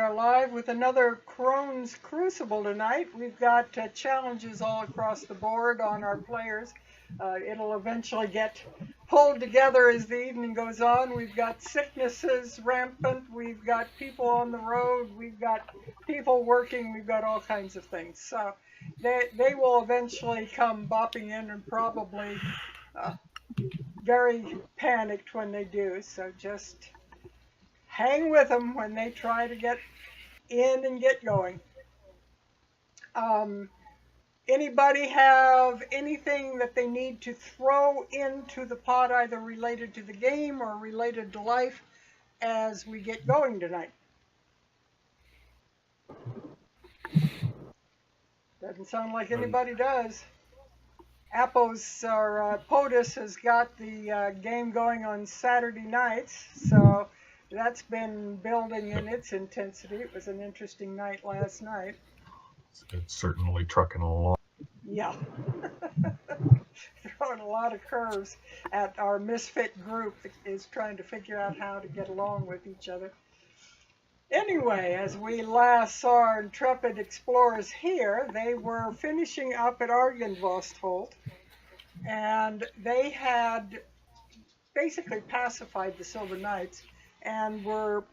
are live with another Crone's Crucible tonight. We've got challenges all across the board on our players. It'll eventually get pulled together as the evening goes on. We've got sicknesses rampant. We've got people on the road. We've got people working. We've got all kinds of things. So they will eventually come bopping in and probably very panicked when they do. So just hang with them when they try to get in and get going. Anybody have anything that they need to throw into the pot, either related to the game or related to life, as we get going tonight? Doesn't sound like anybody does. Appos or POTUS has got the game going on Saturday nights, so that's been building in its intensity. It was an interesting night last night. It's certainly trucking along. Yeah. Throwing a lot of curves at our misfit group that is trying to figure out how to get along with each other. Anyway, as we last saw our intrepid explorers here, they were finishing up at Argynvostholt, and they had basically pacified the Silver Knights, and were,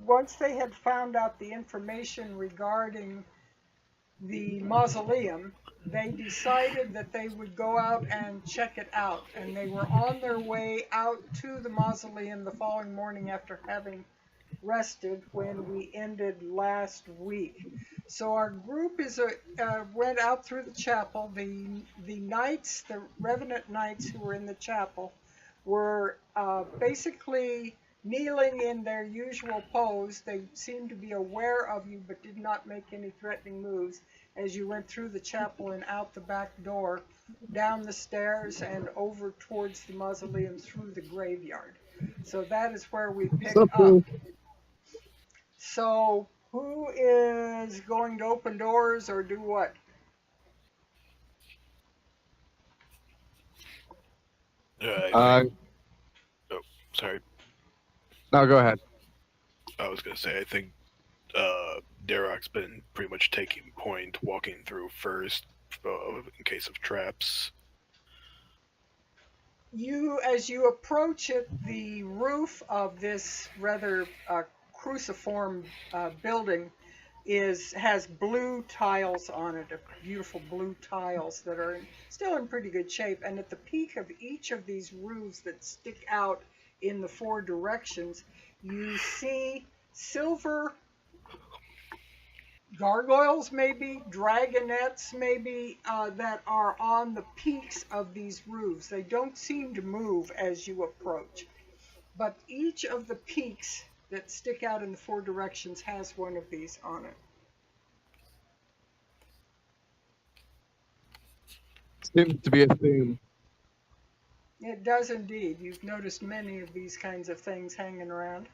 once they had found out the information regarding the mausoleum, they decided that they would go out and check it out, and they were on their way out to the mausoleum the following morning after having rested when we ended last week. So our group went out through the chapel. The knights, the revenant knights who were in the chapel, were basically kneeling in their usual pose. They seemed to be aware of you but did not make any threatening moves as you went through the chapel and out the back door, down the stairs and over towards the mausoleum through the graveyard. So that is where we picked up. So who is going to open doors or do what? Oh, sorry. No, go ahead. I was going to say, I think Darok's been pretty much taking point, walking through first in case of traps. As you approach it, the roof of this rather cruciform building has blue tiles on it, beautiful blue tiles that are still in pretty good shape. And at the peak of each of these roofs that stick out in the four directions, you see silver gargoyles, maybe dragonettes, maybe that are on the peaks of these roofs. They don't seem to move as you approach, but each of the peaks that stick out in the four directions has one of these on it. Seems to be a theme. It does indeed. You've noticed many of these kinds of things hanging around.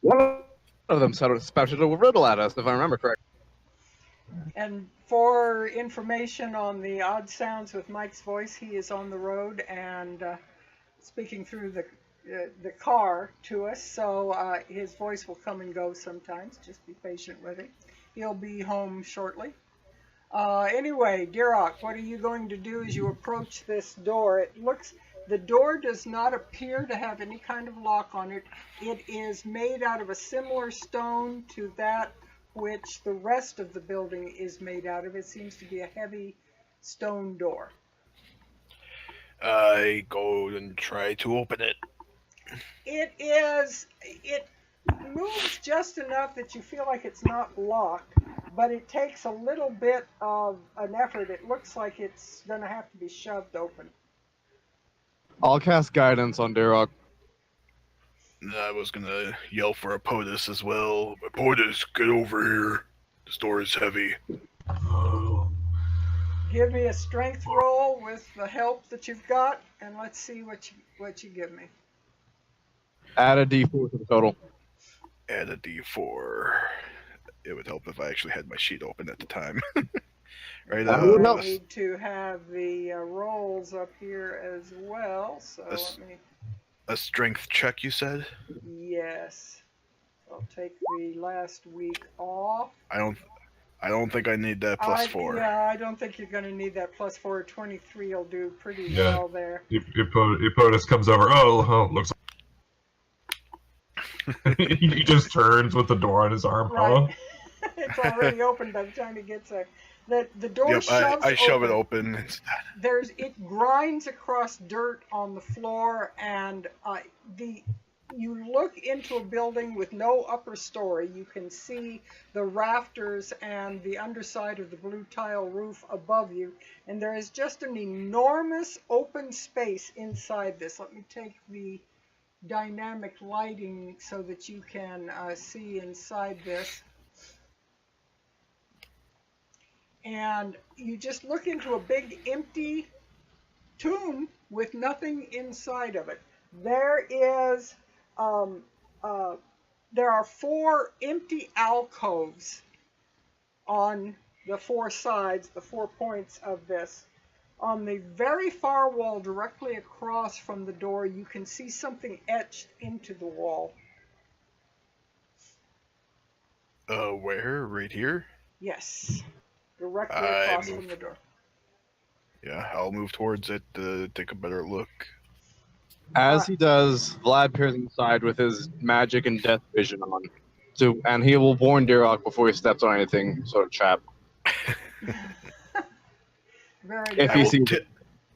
One of them spouted a riddle at us, if I remember correctly. And for information on the odd sounds with Mike's voice, he is on the road and speaking through the car to us, so his voice will come and go sometimes. Just be patient with him. He'll be home shortly. Anyway, Darok, what are you going to do as you approach this door? The door does not appear to have any kind of lock on it. It is made out of a similar stone to that which the rest of the building is made out of. It seems to be a heavy stone door. I go and try to open it. It moves just enough that you feel like it's not locked, but it takes a little bit of an effort. It looks like it's going to have to be shoved open. I'll cast guidance on Darok. I was going to yell for a POTUS as well. POTUS, get over here. This door is heavy. Give me a strength roll with the help that you've got, and let's see what you give me. Add a D4 to the total. Add a D4. It would help if I actually had my sheet open at the time. Right. I need to have the rolls up here as well. So let me. A strength check, you said? Yes. I'll take the last week off. I don't think I need that +4. Yeah, I don't think you're going to need that +4. 23 will do pretty Yeah. well there. Epotus comes over. Oh, looks like he just turns with the door on his arm. Right. Huh? It's already open by the time he gets there. The door Yep, shoves I shove open. it open instead. It grinds across dirt on the floor, and you look into a building with no upper story. You can see the rafters and the underside of the blue tile roof above you, and there is just an enormous open space inside this. Let me take the dynamic lighting so that you can see inside this. And you just look into a big empty tomb with nothing inside of it. There are 4 empty alcoves on the 4 sides, the 4 points of this. On the very far wall, directly across from the door, you can see something etched into the wall. Where? Right here? Yes, directly across from the door. Yeah, I'll move towards it to take a better look. As he does, Vlad peers inside with his magic and death vision on. And he will warn Darok before he steps on anything sort of trap. Very If good. he sees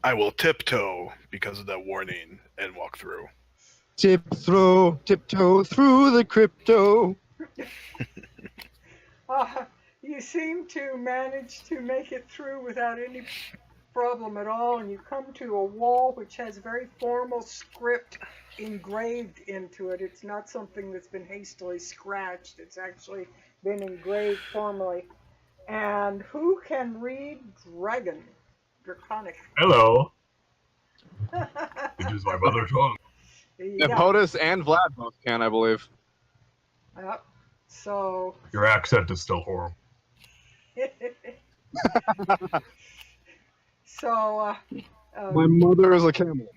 I will tiptoe because of that warning and walk through. tiptoe through the crypto. You seem to manage to make it through without any problem at all, and you come to a wall which has very formal script engraved into it. It's not something that's been hastily scratched. It's actually been engraved formally. And who can read Dragon? Draconic. Hello. It is my mother tongue. Yeah. Epotus and Vlad both can, I believe. Yep. So. Your accent is still horrible. So. My mother is a camel.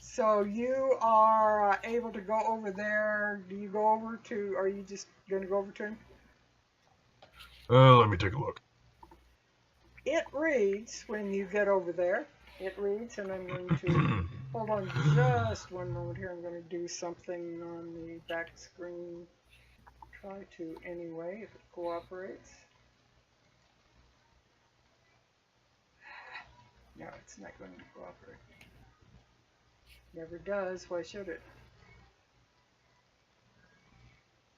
So you are able to go over there. Do you go over to? Are you just going to go over to him? Let me take a look. It reads when you get over there. It reads, and I'm going to hold on just one moment here. I'm going to do something on the back screen. Try to anyway, if it cooperates. No, it's not going to cooperate. Never does. Why should it?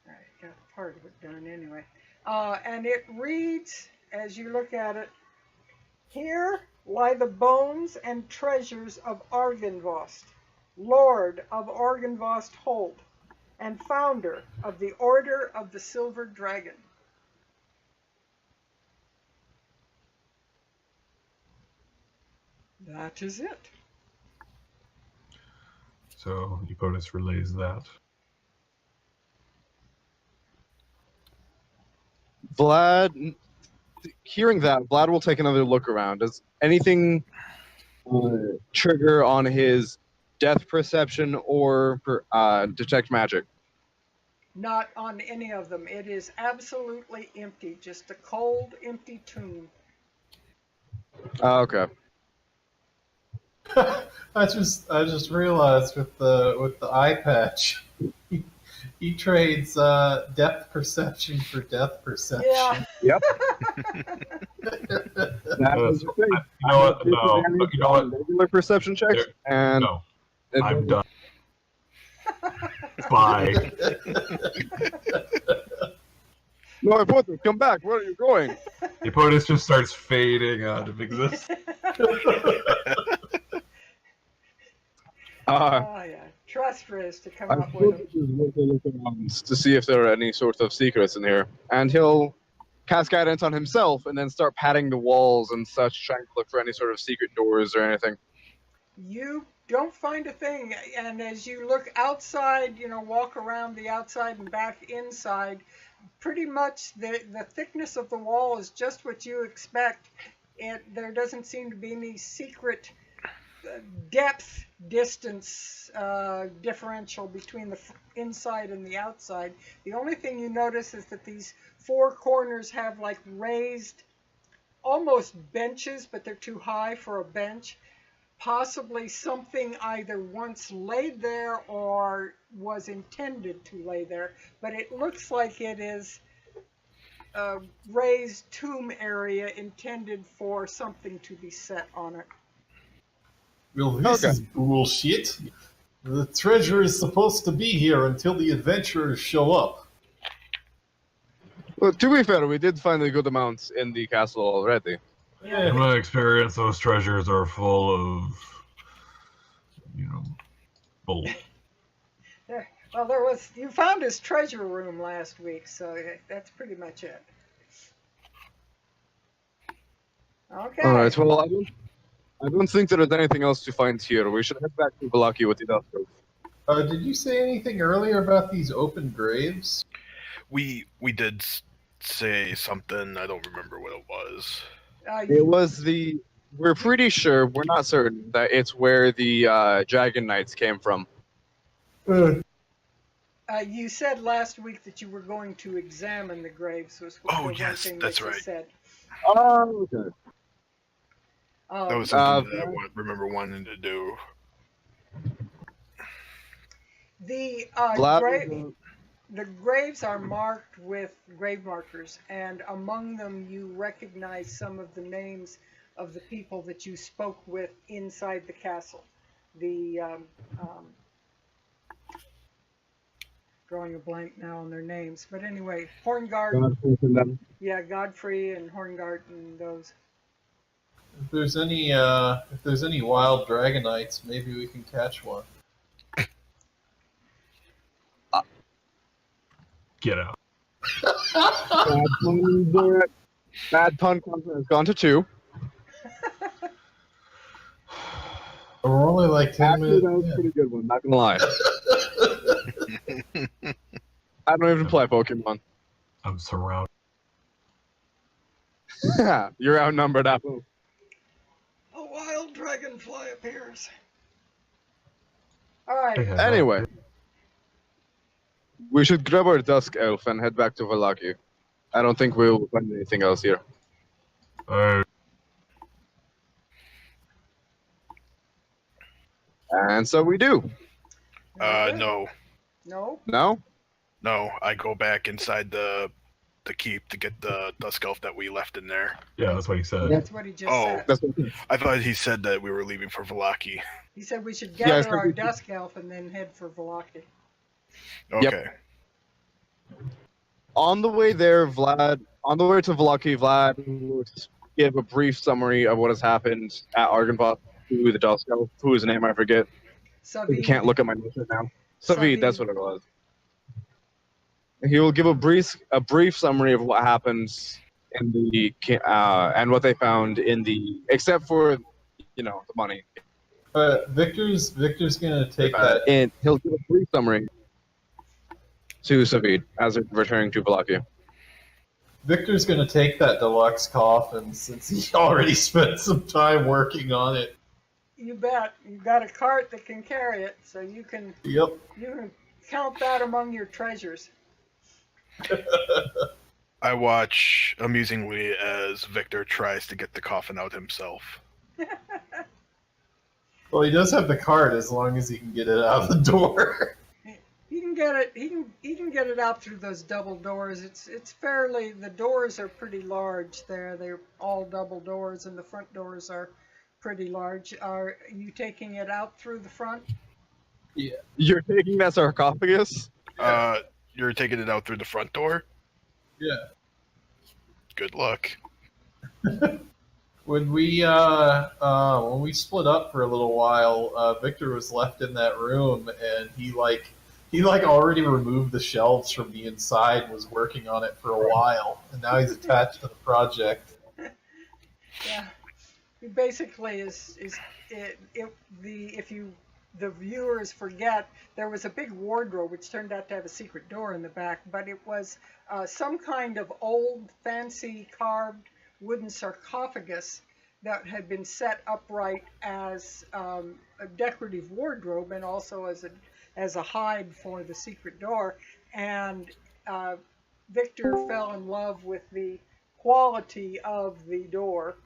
All right, got part of it done anyway. And it reads, as you look at it, here lie the bones and treasures of Argynvost, Lord of Argynvost Hold, and founder of the Order of the Silver Dragon. That is it. So Epotus relays that. Vlad, hearing that, Vlad will take another look around. Does anything trigger on his death perception or detect magic? Not on any of them. It is absolutely empty. Just a cold, empty tomb. Okay. I just realized with the eye patch, he trades depth perception for death perception. Yeah. Yep. That was the thing. You know what? No. You know what? Regular perception checks, and No. I'm done. Bye. No, I put them. Come back. Where are you going? Epotus just starts fading out of existence. Oh, yeah. Trust Riz to come I up with them. look around to see if there are any sort of secrets in here, and he'll cast guidance on himself and then start patting the walls and such, trying to look for any sort of secret doors or anything. You don't find a thing, and as you look outside, walk around the outside and back inside, pretty much the thickness of the wall is just what you expect. There doesn't seem to be any secret depth distance differential between the inside and the outside. The only thing you notice is that these four corners have like raised almost benches, but they're too high for a bench. Possibly something either once laid there or was intended to lay there, but it looks like it is a raised tomb area intended for something to be set on it. Well, this Okay. is bullshit. The treasure is supposed to be here until the adventurers show up. Well, to be fair, we did find a good amount in the castle already. In my experience, those treasures are full of, bull. Well, you found his treasure room last week, so that's pretty much it. Okay. All right. Well, I don't think there is anything else to find here. We should head back to Valaki with the doctor. Did you say anything earlier about these open graves? We did say something. I don't remember what it was. It was the. We're pretty sure. We're not certain that it's where the Dragon Knights came from. You said last week that you were going to examine the graves. Was the one yes, thing that's that you right. said. Oh, okay. That was something that I remember wanting to do. The Vlad, the graves are marked with grave markers, and among them you recognize some of the names of the people that you spoke with inside the castle. The drawing a blank now on their names, but anyway, Horngard, yeah, Godfrey and Horngard and those. If there's any wild dragonites, maybe we can catch one. Get out. Bad pun content has gone to 2. We're only like 10 Actually, minutes. that was a pretty good one. Not gonna lie. I don't even play Pokemon. I'm surrounded. You're outnumbered, Apple. A wild dragonfly appears. All right. Anyway, we should grab our Dusk Elf and head back to Valaki. I don't think we'll find anything else here. And so we do. No. No. No? No, I go back inside the keep to get the Dusk Elf that we left in there. Yeah, that's what he said. That's what he just Oh. said. That's okay. I thought he said that we were leaving for Valaki. He said we should Yeah, I gather said our we- Dusk Elf and then head for Valaki. Okay. On the way there, on the way to Valaki, Vlad will give a brief summary of what has happened at Argenbot to the Dusk Elf, whose name I forget. I Savid. can't look at my notes right now. Savid. Savid, that's what it was. He will give a brief summary of what happens in the and what they found in the, except for the money. Victor's gonna take that. And he'll give a brief summary to Savid as it's returning to Valaki. Victor's gonna take that deluxe coffin since he already spent some time working on it. You bet. You've got a cart that can carry it, so you can Yep. count that among your treasures. I watch amusingly as Victor tries to get the coffin out himself. Well, he does have the cart as long as he can get it out of the door. He can get it. He can get it out through those double doors. It's fairly. The doors are pretty large. They're all double doors, and the front doors are pretty large. Are you taking it out through the front? Yeah. You're taking that sarcophagus? You're taking it out through the front door? Yeah. Good luck. When we split up for a little while, Victor was left in that room, and he already removed the shelves from the inside and was working on it for a while, and now he's attached to the project. Yeah. He basically the viewers forget, there was a big wardrobe which turned out to have a secret door in the back, but it was some kind of old, fancy carved wooden sarcophagus that had been set upright as a decorative wardrobe and also as a hide for the secret door. And Victor fell in love with the quality of the door.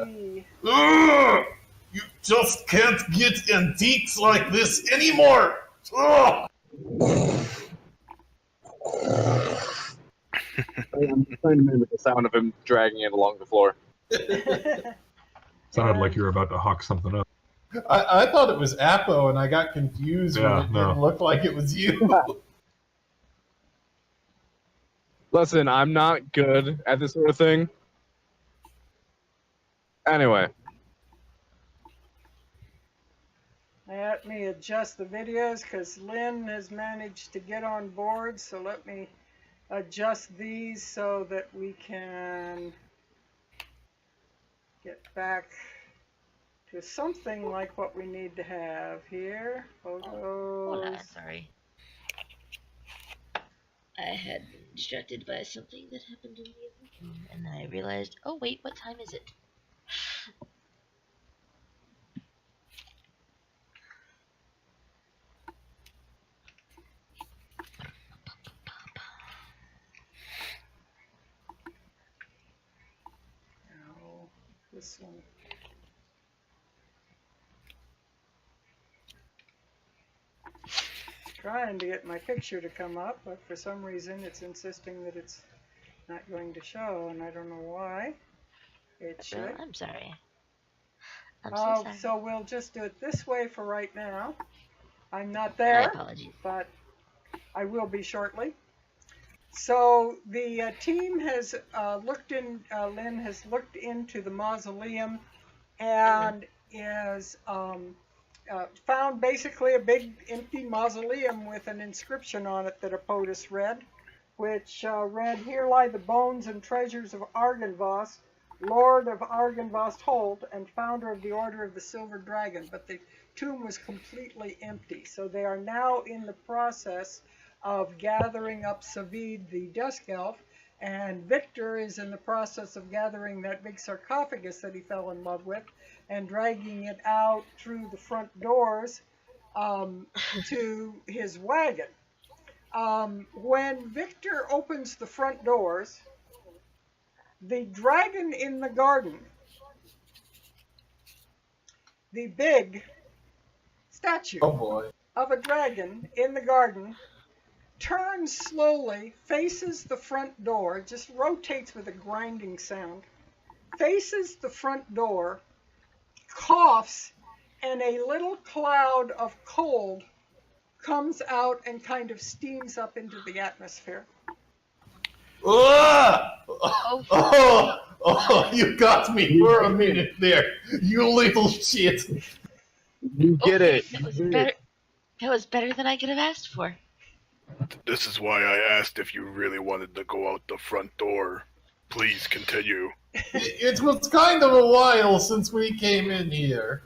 He Ugh! You just can't get antiques like this anymore! Ugh! I'm trying to mimic the sound of him dragging it along the floor. Sounded like you were about to hawk something up. I thought it was Apo, and I got confused when it didn't look like it was you. Listen, I'm not good at this sort of thing. Anyway. Let me adjust the videos because Lynn has managed to get on board, so let me adjust these so that we can get back to something like what we need to have here. Photos. Hold on, sorry. I had been distracted by something that happened in the other room, and then I realized, oh wait, what time is it? No, this one. Trying to get my picture to come up, but for some reason it's insisting that it's not going to show, and I don't know why. It should. I'm sorry. I'm so sorry. So we'll just do it this way for right now. I'm not My there, apologies. but I will be shortly. So the team has Lynn has looked into the mausoleum and is found basically a big empty mausoleum with an inscription on it that a POTUS read, which read, "Here lie the bones and treasures of Argynvost, Lord of Argynvost Hold, and founder of the Order of the Silver Dragon." But the tomb was completely empty. So they are now in the process of gathering up Savid, the Dusk Elf, and Victor is in the process of gathering that big sarcophagus that he fell in love with and dragging it out through the front doors to his wagon. When Victor opens the front doors, the dragon in the garden, the big statue of a dragon in the garden, turns slowly, faces the front door, just rotates with a grinding sound, faces the front door, coughs, and a little cloud of cold comes out and kind of steams up into the atmosphere. Oh, you got me for a minute there, you little shit. You get it. That was better than I could have asked for. This is why I asked if you really wanted to go out the front door. Please continue. It was kind of a while since we came in here.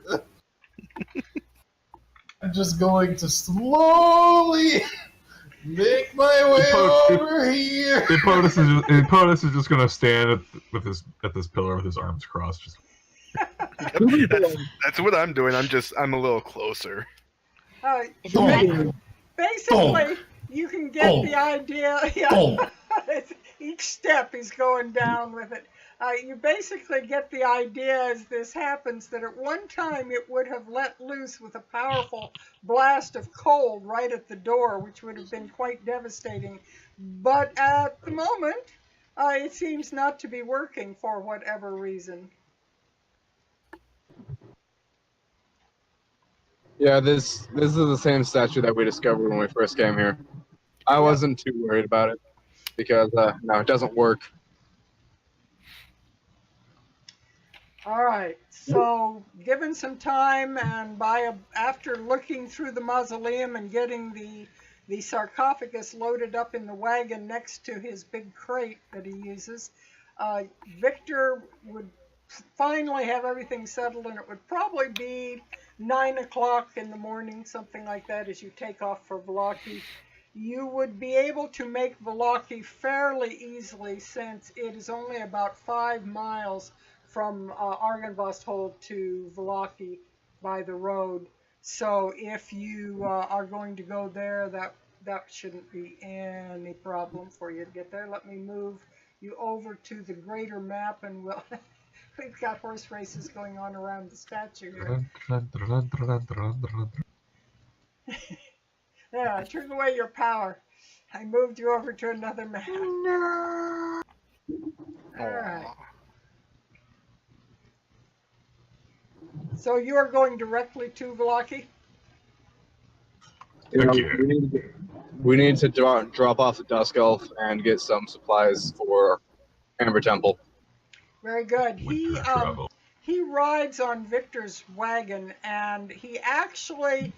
I'm just going to slowly make my way over here. POTUS is just going to stand at this pillar with his arms crossed. Just... That's what I'm doing. I'm a little closer. Basically, you can get the idea. Yeah. Each step he's going down with it. You basically get the idea as this happens that at one time it would have let loose with a powerful blast of cold right at the door, which would have been quite devastating. But at the moment, it seems not to be working for whatever reason. Yeah, this is the same statue that we discovered when we first came here. I wasn't too worried about it because no, it doesn't work. All right. So, given some time and after looking through the mausoleum and getting the sarcophagus loaded up in the wagon next to his big crate that he uses, Victor would finally have everything settled, and it would probably be 9 o'clock in the morning, something like that, as you take off for Vallaki. You would be able to make Vallaki fairly easily, since it is only about 5 miles from Argynvost to Vallaki by the road. So if you are going to go there, that shouldn't be any problem for you to get there. Let me move you over to the greater map, and we've got horse races going on around the statue here. Yeah, turn away your power. I moved you over to another map. No. All right. So you are going directly to Vallaki? Okay. We need to drop off the Dusk Elf and get some supplies for Amber Temple. Very good. Winter travel. He rides on Victor's wagon, and he actually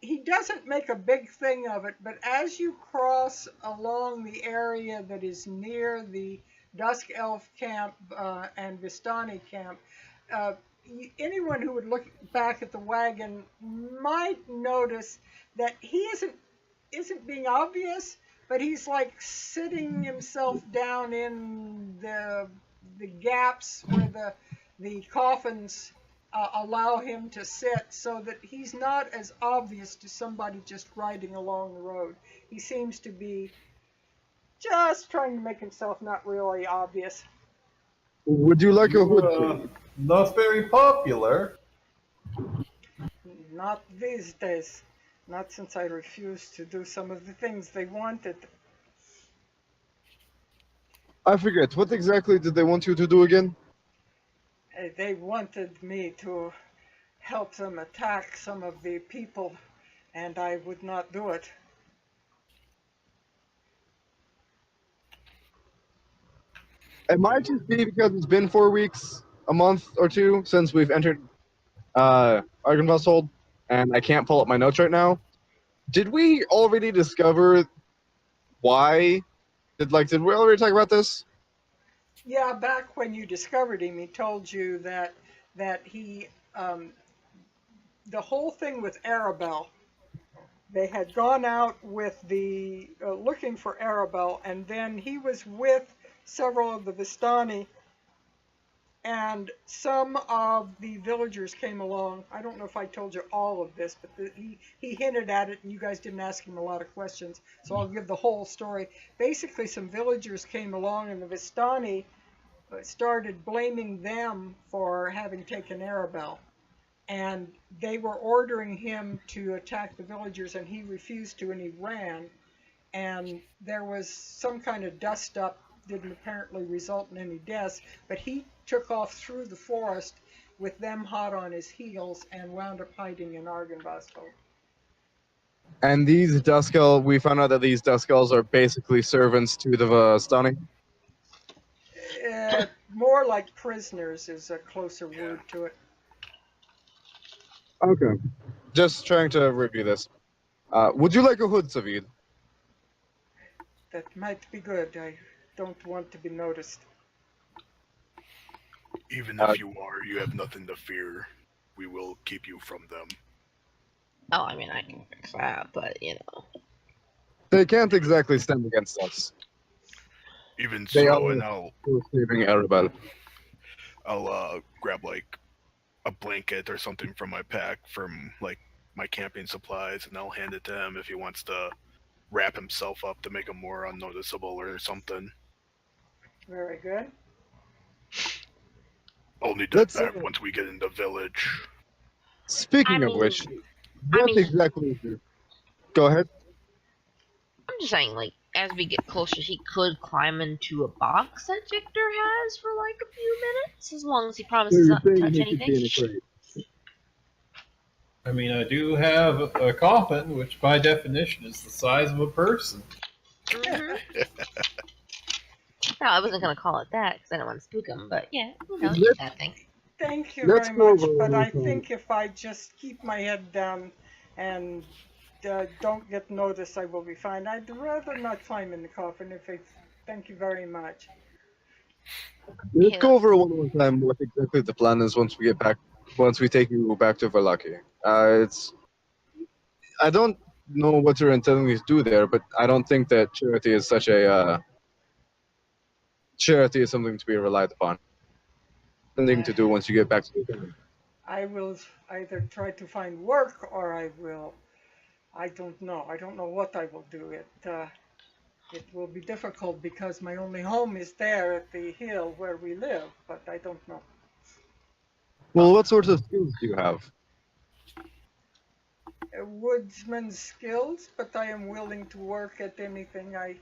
he doesn't make a big thing of it, but as you cross along the area that is near the Dusk Elf camp and Vistani camp, anyone who would look back at the wagon might notice that he isn't being obvious, but he's like sitting himself down in the gaps where the coffins allow him to sit, so that he's not as obvious to somebody just riding along the road. He seems to be just trying to make himself not really obvious. Would you like a hood? Not very popular. Not these days. Not since I refused to do some of the things they wanted. I forget. What exactly did they want you to do again? They wanted me to help them attack some of the people, and I would not do it. It might just be because it's been 4 weeks, a month or two since we've entered Argynvost Hold, and I can't pull up my notes right now. Did we already discover why? Did we already talk about this? Yeah, back when you discovered him, he told you that he the whole thing with Arabelle. They had gone out with the looking for Arabelle, and then he was with several of the Vistani, and some of the villagers came along. I don't know if I told you all of this, but he hinted at it, and you guys didn't ask him a lot of questions, so I'll give the whole story. Basically, some villagers came along, and the Vistani started blaming them for having taken Arabelle. And they were ordering him to attack the villagers, and he refused to, and he ran. And there was some kind of dust-up, didn't apparently result in any deaths, but he took off through the forest with them hot on his heels and wound up hiding in Argynvost. And these Duskull, we found out that these Duskulls are basically servants to the Vistani. More like prisoners is a closer word to it. Okay. Just trying to review this. Would you like a hood, Savid? That might be good. I don't want to be noticed. Even if you are, you have nothing to fear. We will keep you from them. Oh, I mean, I can fix that, but, you know. They can't exactly stand against us. Even They so, are and I'll saving Arabelle. grab like a blanket or something from my pack from like my camping supplies, and I'll hand it to him if he wants to wrap himself up to make him more unnoticeable or something. Very good. I'll need that back once we get into village. Speaking of which, what exactly is it? Go ahead. I'm just saying, like, as we get closer, he could climb into a box that Victor has for like a few minutes, as long as he promises not to touch anything. I mean, I do have a coffin, which by definition is the size of a person. Mm-hmm. No, I wasn't going to call it that because I don't want to spook him, but yeah, you know, that thing. Thank you very much, but I think if I just keep my head down and don't get noticed, I will be fine. I'd rather not climb in the coffin. Thank you very much. Let's go over one more time what exactly the plan is once we take you back to Vallaki. I don't know what you're intending to do there, but I don't think that charity is something to be relied upon. intending to do once you get back to the town? I will either try to find work or I don't know. I don't know what I will do. It will be difficult because my only home is there at the hill where we live, but I don't know. Well, what sorts of skills do you have? Woodsman's skills, but I am willing to work at anything. I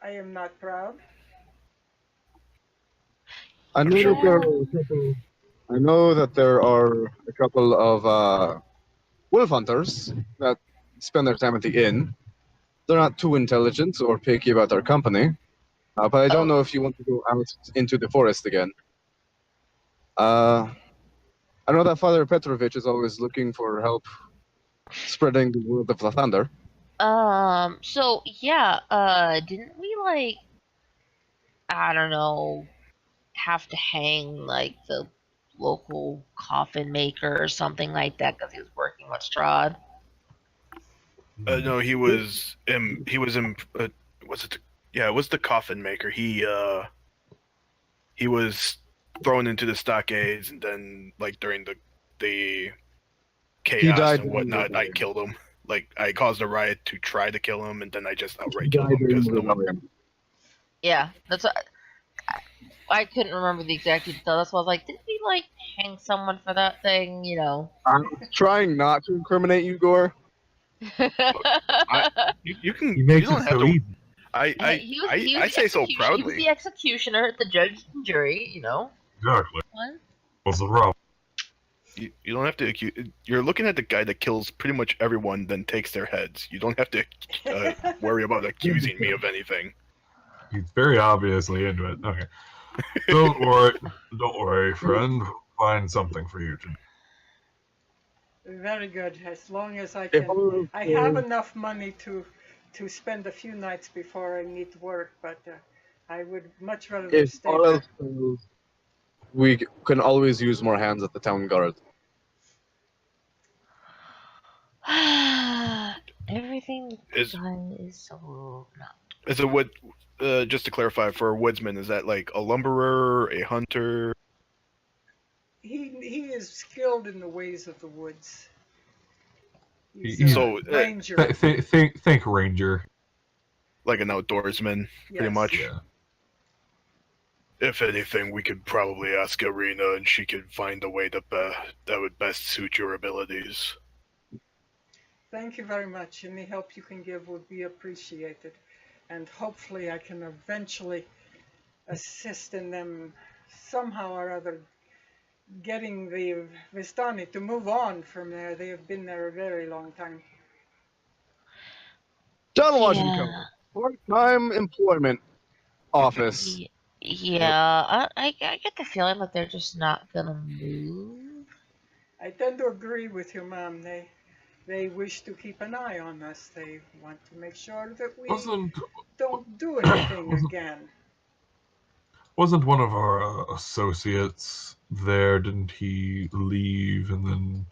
am not proud. I know sure that there are a couple. I know that there are a couple of wolf hunters that spend their time at the inn. They're not too intelligent or picky about their company, but I don't know if you want to go out into the forest again. I know that Father Petrovich is always looking for help spreading the word of Lathander. So yeah, didn't we like, I don't know, have to hang like the local coffin maker or something like that because he was working with Strahd? No, he was in. Was it? Yeah, it was the coffin maker. He was thrown into the stockades, and then like during the chaos died and whatnot, I killed him. Like I caused a riot to try to kill him, and then I just He outright killed died him during because the no one. rebellion. Yeah, that's what, I couldn't remember the exact detail. That's why I was like, didn't we like hang someone for that thing? You know. I'm trying not to incriminate you, Gore. You can. He makes you don't it have so to. easy. I say so He was proudly. the executioner, the judge and jury. You know. Exactly. What? What's the problem? You don't have to accuse. You're looking at the guy that kills pretty much everyone, then takes their heads. You don't have to worry about accusing me of anything. He's very obviously into it. Okay. Don't worry, friend. We'll find something for you to do. Very good. As long as I If can, all else I have fails- enough money to spend a few nights before I need to work. But I would much rather If stay all there. else fails, we can always use more hands at the town guard. Everything Is- done is so no. Is a wood? Just to clarify, for a woodsman, is that like a lumberer, a hunter? He is skilled in the ways of the woods. He's He's- a So, ranger. Think ranger. Like an outdoorsman, pretty Yes. much. Yeah. If anything, we could probably ask Arena, and she could find a way that would best suit your abilities. Thank you very much. Any help you can give would be appreciated. And hopefully I can eventually assist in them somehow or other getting the Vistani to move on from there. They have been there a very long time. John Washington, part-time employment office. Yeah, I get the feeling that they're just not gonna move. I tend to agree with you, Mom. They wish to keep an eye on us. They want to make sure that we don't do anything again. Wasn't one of our associates there? Didn't he leave and then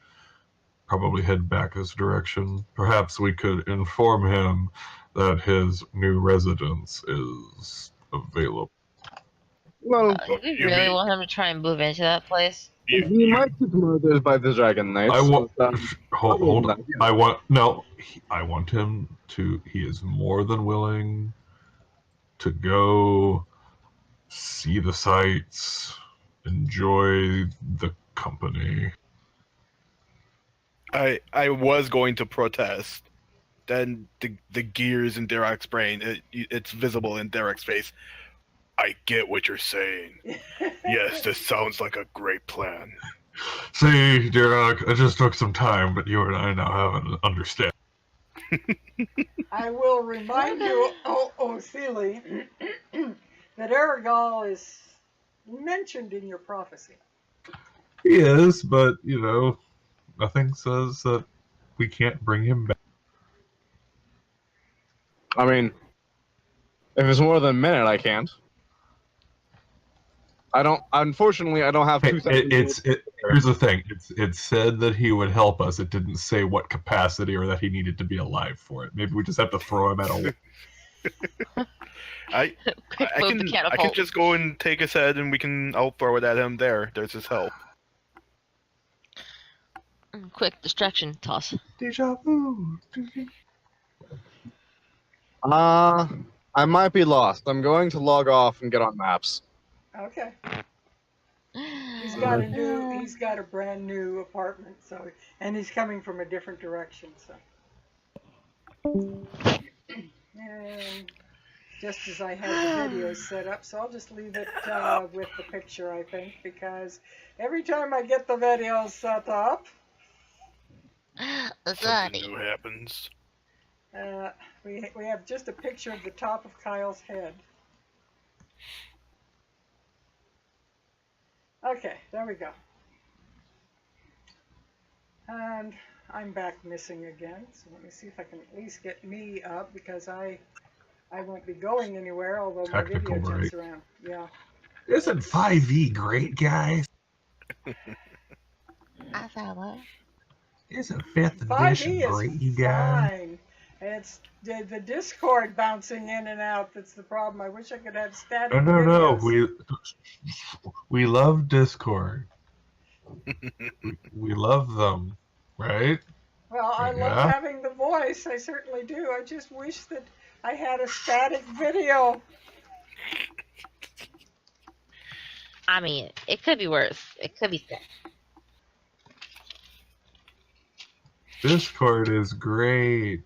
probably head back this direction? Perhaps we could inform him that his new residence is available. Well, Do we you really mean- want him to try and move into that place? he might get murdered by the Dragon Knights. I want. but, Hold on. I want him to. He is more than willing to go see the sights, enjoy the company. I was going to protest. Then the gears in Derek's brain, it's visible in Derek's face. I get what you're saying. Yes, this sounds like a great plan. See, Derek, it just took some time, but you and I now have an understanding. I will remind you, Sealy, that Aragal is mentioned in your prophecy. He is, but, nothing says that we can't bring him back. I mean, if it's more than a minute, I can't. Unfortunately, I don't have 2,000. Here's the thing. It said that he would help us. It didn't say what capacity or that he needed to be alive for it. Maybe we just have to throw him at a... I Quick I move the can catapult. just go and take his head, and I'll throw it at him. There's his help. Quick distraction toss. Deja vu. I might be lost. I'm going to log off and get on maps. Okay. He's got a brand new apartment, so, and he's coming from a different direction, so. And just as I had the video set up, so I'll just leave it with the picture, I think, because every time I get the video set up, Something new happens. we have just a picture of the top of Kyle's head. Okay, there we go. And I'm back missing again, so let me see if I can at least get me up, because I won't be going anywhere, although my Technical video jumps break. around. Yeah. Isn't 5e great, guys? I thought what? Isn't 5th 5e edition great, you is guys? fine. It's the Discord bouncing in and out that's the problem. I wish I could have static No. videos. We love Discord. we love them, right? Well, I love Yeah. having the voice. I certainly do. I just wish that I had a static video. I mean, it could be worse. It could be sad. Discord is great.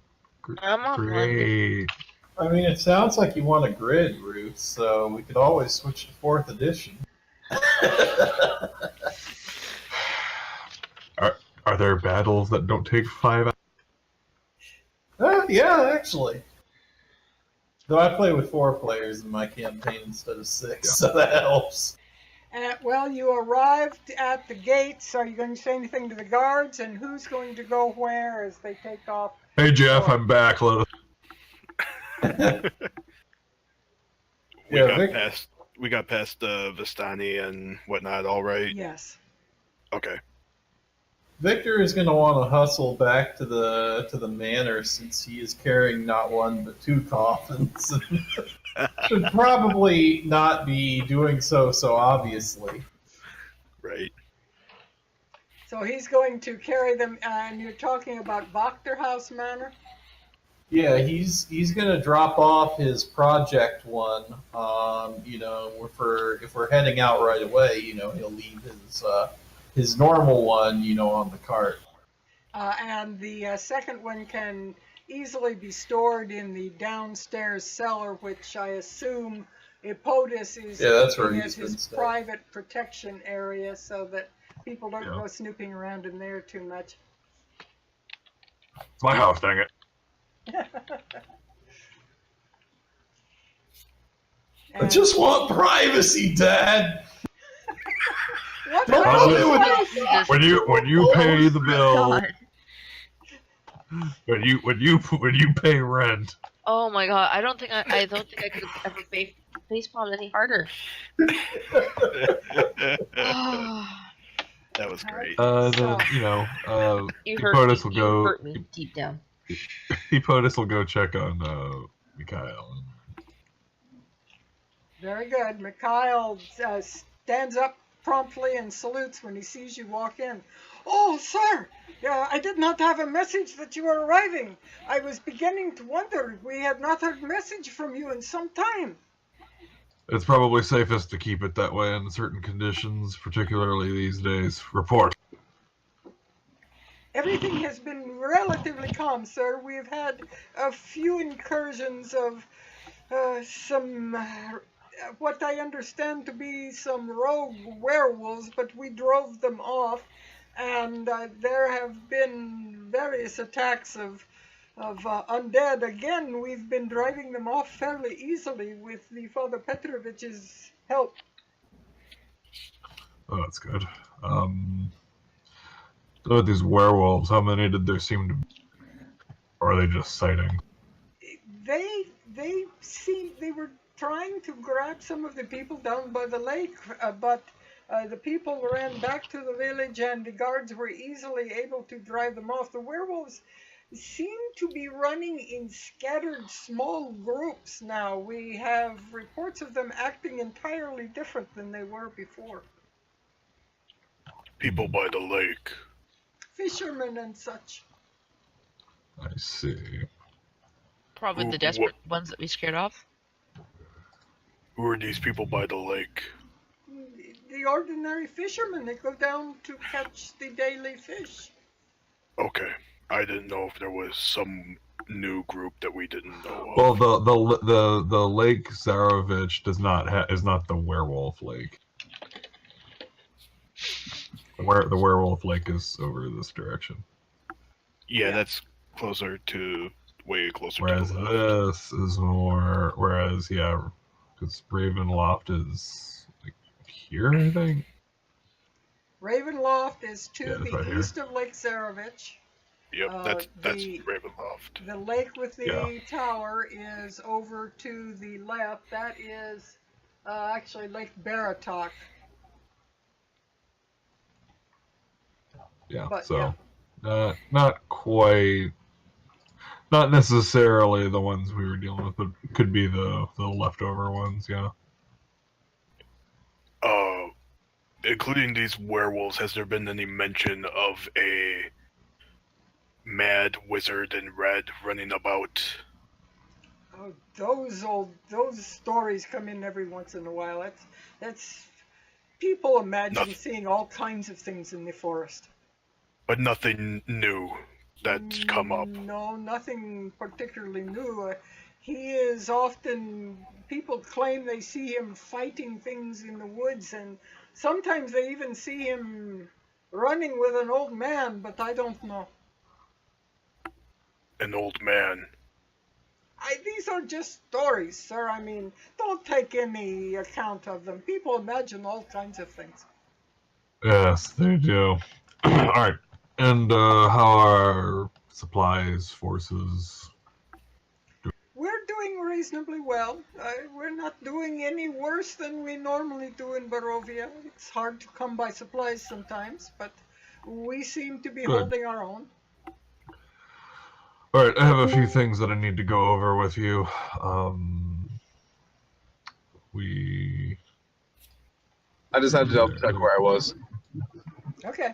I'm on one. Great. I mean, it sounds like you want a grid, Ruth, so we could always switch to 4th edition. Are there battles that don't take 5 hours? Yeah, actually. Though I play with 4 players in my campaign instead of 6, so that helps. Well, you arrived at the gates. Are you going to say anything to the guards? And who's going to go where as they take off? Hey Jeff, I'm back. We Yeah, got past Vistani and whatnot. All right. Yes. Okay. Victor is going to want to hustle back to the manor, since he is carrying not one but 2 coffins. Should probably not be doing so obviously. Right. So he's going to carry them, and you're talking about House Manor? Yeah, he's going to drop off his project one. If we're heading out right away, he'll leave his normal one, on the cart. And the second one can easily be stored in the downstairs cellar, which I assume Epotus is that's where keeping he's as been his staying. private protection area, so that people don't go snooping around in there too much. It's my house, dang it. I just want privacy, Dad. What Don't kind do of it. privacy? When you pay the bill, God. when you pay rent, Oh my god! I don't think I could have ever facepalmed any harder. That was great. then You Epotus will go. hurt me deep down. Epotus will go check on Mikhail. Very good. Mikhail stands up promptly and salutes when he sees you walk in. Oh, sir! I did not have a message that you were arriving. I was beginning to wonder. We had not heard a message from you in some time. It's probably safest to keep it that way in certain conditions, particularly these days. Report. Everything has been relatively calm, sir. We've had a few incursions of some, what I understand to be some rogue werewolves, but we drove them off, and there have been various attacks of undead. Again, we've been driving them off fairly easily with the Father Petrovich's help. Oh, that's good. So these werewolves, how many did there seem to be? Or are they just sightings? They were trying to grab some of the people down by the lake, but the people ran back to the village, and the guards were easily able to drive them off. The werewolves, seem to be running in scattered small groups now. We have reports of them acting entirely different than they were before. People by the lake. Fishermen and such. I see. Probably the desperate ones that we scared off. Who are these people by the lake? The ordinary fishermen, they go down to catch the daily fish. Okay, I didn't know if there was some new group that we didn't know of. Well, the Lake Zarovich is not the werewolf lake. Where the werewolf lake is over this direction. Yeah, that's way closer Whereas to the left. this is more. Whereas because Ravenloft is like here, I think. Ravenloft is to Yeah, it's the right east of Lake Zarovich. Yep, that's Ravenloft. The lake with the tower is over to the left. That is actually Lake Baratok. Yeah. But, so, not quite. Not necessarily the ones we were dealing with, but could be the leftover ones. Yeah. Including these werewolves, has there been any mention of a mad wizard in red running about? Oh, those stories come in every once in a while. That's people imagine seeing all kinds of things in the forest. But nothing new that's come up. No, nothing particularly new. He is often, people claim they see him fighting things in the woods, and sometimes they even see him running with an old man, but I don't know. An old man. These are just stories, sir. I mean, don't take any account of them. People imagine all kinds of things. Yes, they do. All right. And how are supplies, forces? We're doing reasonably well. We're not doing any worse than we normally do in Barovia. It's hard to come by supplies sometimes, but we seem to be holding our own. All right, I have a few things that I need to go over with you. I just had to double check where I was. Okay.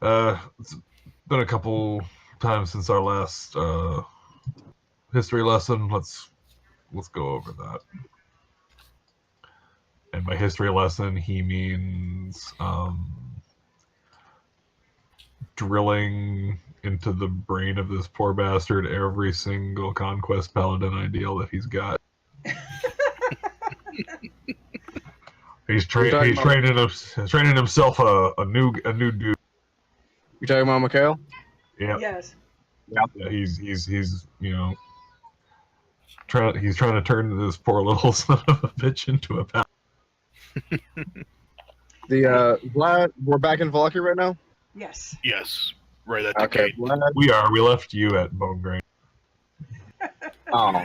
It's been a couple times since our last history lesson. Let's go over that. And by history lesson, he means drilling into the brain of this poor bastard every single conquest paladin ideal that he's got. He's training himself a new dude. You talking about Mikhail? Yeah. Yes. Yeah. He's trying to turn this poor little son of a bitch into a pal. Vlad, we're back in Valaki right now? Yes. Yes, right at the gate. Vlad. We left you at Bone Grain. Oh.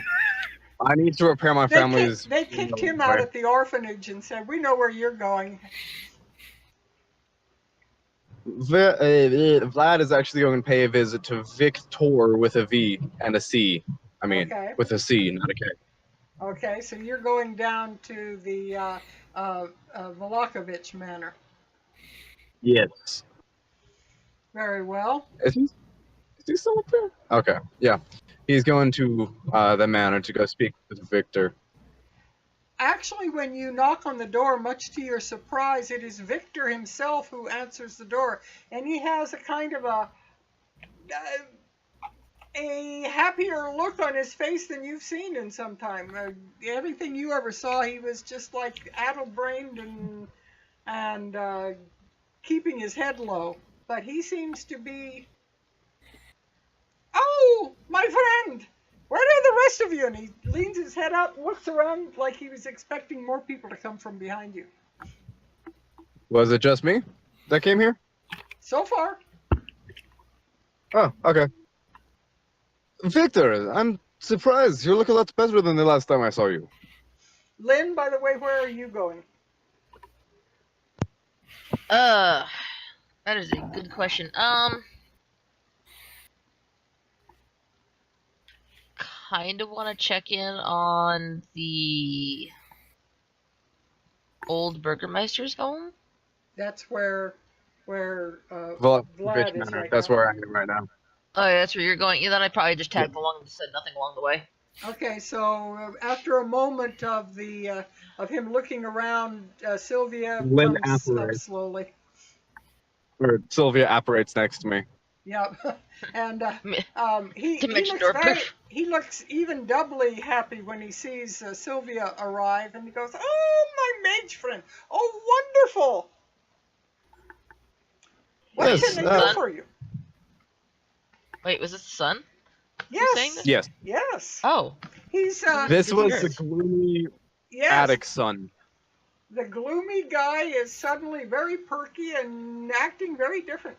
I need to repair my family's... They kicked him out at the orphanage and said, we know where you're going. Vlad is actually going to pay a visit to Victor with a V and a C. I mean, with a C, not a K. Okay, so you're going down to the Volakovich Manor. Yes. Very well. Is he still up there? Okay, yeah. He's going to the manor to go speak with Victor. Actually, when you knock on the door, much to your surprise, it is Victor himself who answers the door. And he has a kind of a happier look on his face than you've seen in some time. Everything you ever saw, he was just like addle-brained and keeping his head low. But he seems to be... Oh, my friend! Where are the rest of you? And he leans his head out and looks around like he was expecting more people to come from behind you. Was it just me that came here? So far. Oh, okay. Victor, I'm surprised. You look a lot better than the last time I saw you. Lynn, by the way, where are you going? That is a good question. kind of want to check in on the old Burgermeister's home. That's where Well, Vlad is Manor. right That's now. where I am right now. Oh, yeah, that's where you're going. Yeah, then I probably just tagged along and said nothing along the way. Okay, so after a moment of the of him looking around, Sylvia Lynn comes up apparates. slowly. Or Sylvia apparates next to me. Yep, and he Dimension looks door very proof. he looks even doubly happy when he sees Sylvia arrive, and he goes, "Oh, my mage friend! Oh, wonderful! What Yes, can I do for you?" Wait, was this the son? saying Yes, this? Yes. yes. Oh, He's This was Yes. the gloomy yes. attic son. The gloomy guy is suddenly very perky and acting very different.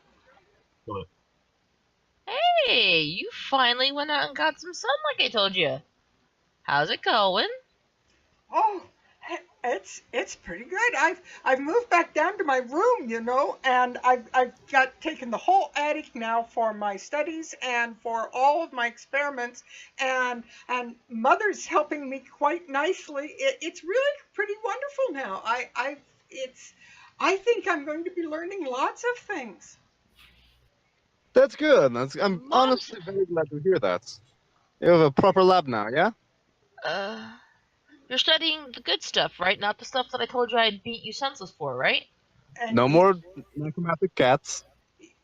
hey, you finally went out and got some sun like I told you. How's it going? Oh, it's pretty good. I've moved back down to my room, you know, and I've got taken the whole attic now for my studies and for all of my experiments, and Mother's helping me quite nicely. It's really pretty wonderful now. I think I'm going to be learning lots of things. That's good. I'm Mom's- honestly very glad to hear that. You have a proper lab now, yeah? You're studying the good stuff, right? Not the stuff that I told you I'd beat you senseless for, right? And No more necromantic cats.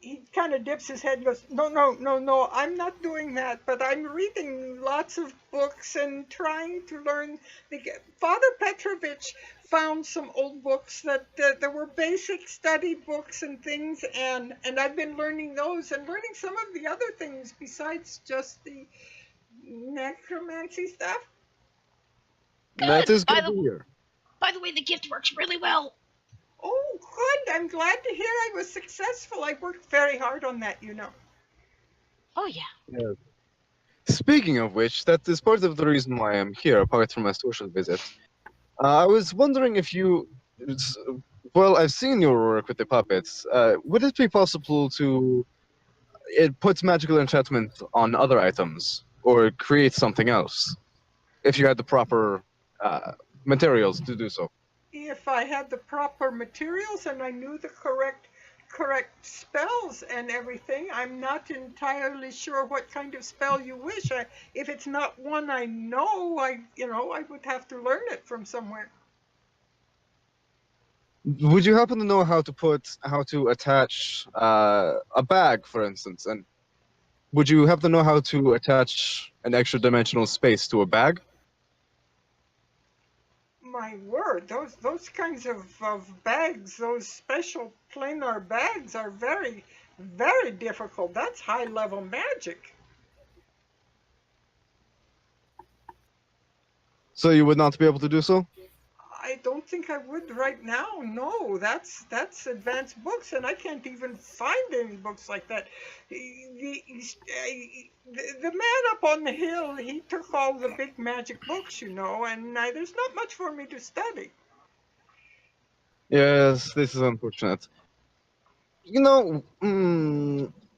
he kind of dips his head and goes, no, I'm not doing that, but I'm reading lots of books and trying to learn. Father Petrovich found some old books that there were basic study books and things, and I've been learning those and learning some of the other things besides just the necromancy stuff. That is By good the- to hear. By the way, the gift works really well. Oh, good. I'm glad to hear I was successful. I worked very hard on that, you know. Oh, yeah. Speaking of which, that is part of the reason why I'm here, apart from my social visit. I was wondering if you. Well, I've seen your work with the puppets. Would it be possible to. It puts magical enchantment on other items, or create something else, if you had the proper materials to do so? If I had the proper materials and I knew the correct spells and everything, I'm not entirely sure what kind of spell you wish. If it's not one I know, I would have to learn it from somewhere. Would you happen to know how to attach a bag, for instance? And would you happen to know how to attach an extra dimensional space to a bag? My word, those kinds of bags, those special planar bags are very, very difficult. That's high level magic. So you would not be able to do so? I don't think I would right now. No, that's advanced books, and I can't even find any books like that. The man up on the hill, he took all the big magic books, you know, and there's not much for me to study. Yes, this is unfortunate. You know,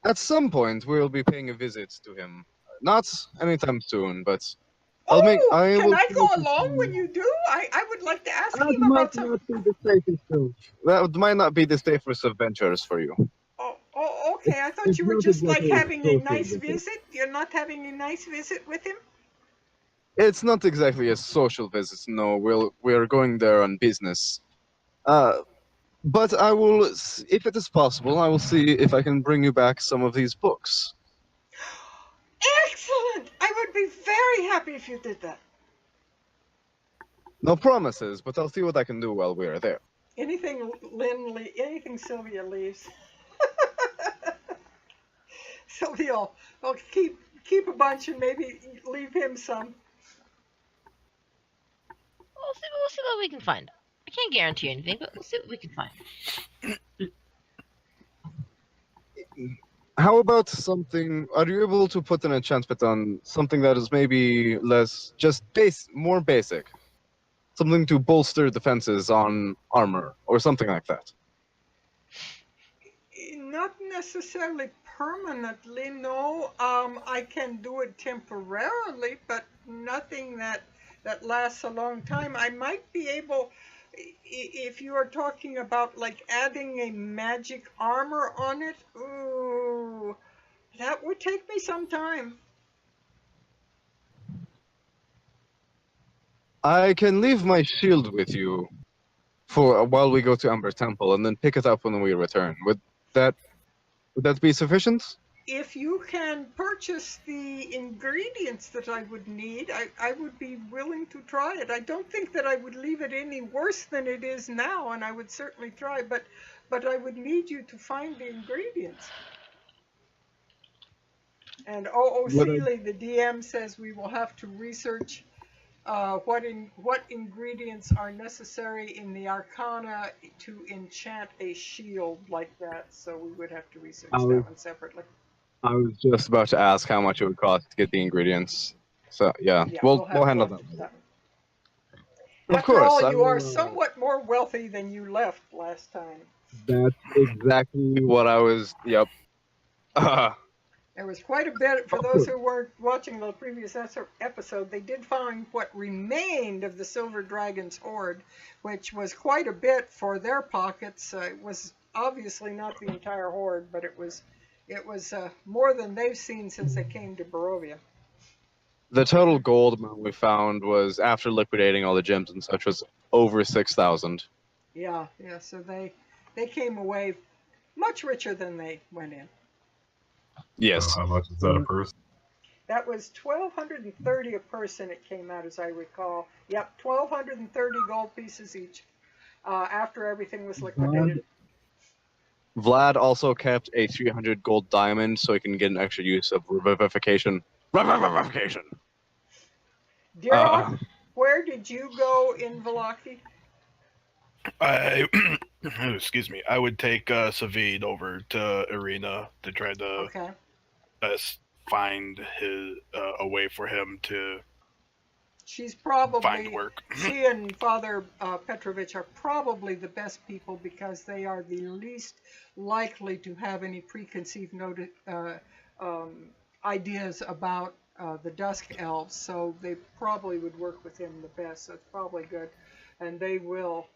at some point we'll be paying a visit to him. Not anytime soon, but Oh, I can will. I go along when you do? I would like to ask That him about might some. not be the safest of. That might not be the safest of ventures for you. Oh, okay. I thought It's you were not just like exactly having a social nice visit. visit. You're not having a nice visit with him? It's not exactly a social visit. No, we're going there on business. But I will, if it is possible, I will see if I can bring you back some of these books. Excellent! I would be very happy if you did that. No promises, but I'll see what I can do while we are there. Anything anything Sylvia leaves. Sylvia will keep a bunch and maybe leave him some. We'll see what we can find. I can't guarantee anything, but we'll see what we can find. How about something? Are you able to put an enchantment on something that is maybe less, just more basic? Something to bolster defenses on armor or something like that. Not necessarily permanently, no. I can do it temporarily, but nothing that lasts a long time. I might be able, if you are talking about like adding a magic armor on it. Ooh, that would take me some time. I can leave my shield with you for while we go to Ember Temple, and then pick it up when we return. That would that be sufficient? If you can purchase the ingredients that I would need, I would be willing to try it. I don't think that I would leave it any worse than it is now, and I would certainly try, but I would need you to find the ingredients. And Seeley, the DM, says we will have to research what ingredients are necessary in the Arcana to enchant a shield like that. So we would have to research that one separately. I was just about to ask how much it would cost to get the ingredients. So yeah, we'll handle that. Of After course. all, you are somewhat more wealthy than you left last time. That's exactly what I was. Yep. There was quite a bit, for those who weren't watching the previous episode, they did find what remained of the Silver Dragon's hoard, which was quite a bit for their pockets. It was obviously not the entire hoard, but it was more than they've seen since they came to Barovia. The total gold amount we found was, after liquidating all the gems and such, was over 6,000. Yeah, so they came away much richer than they went in. Yes. How much is that a person? That was 1,230 a person, it came out, as I recall. Yep, 1,230 gold pieces each, after everything was liquidated. Vlad also kept a 300 gold diamond so he can get an extra use of revivification. Revivification! Dirok, where did you go in Velaki? Excuse me. I would take Savid over to Arena to try to find a way for him to She's probably find work. She and Father Petrovich are probably the best people because they are the least likely to have any preconceived ideas about the Dusk Elves, so they probably would work with him the best. So it's probably good, and they will.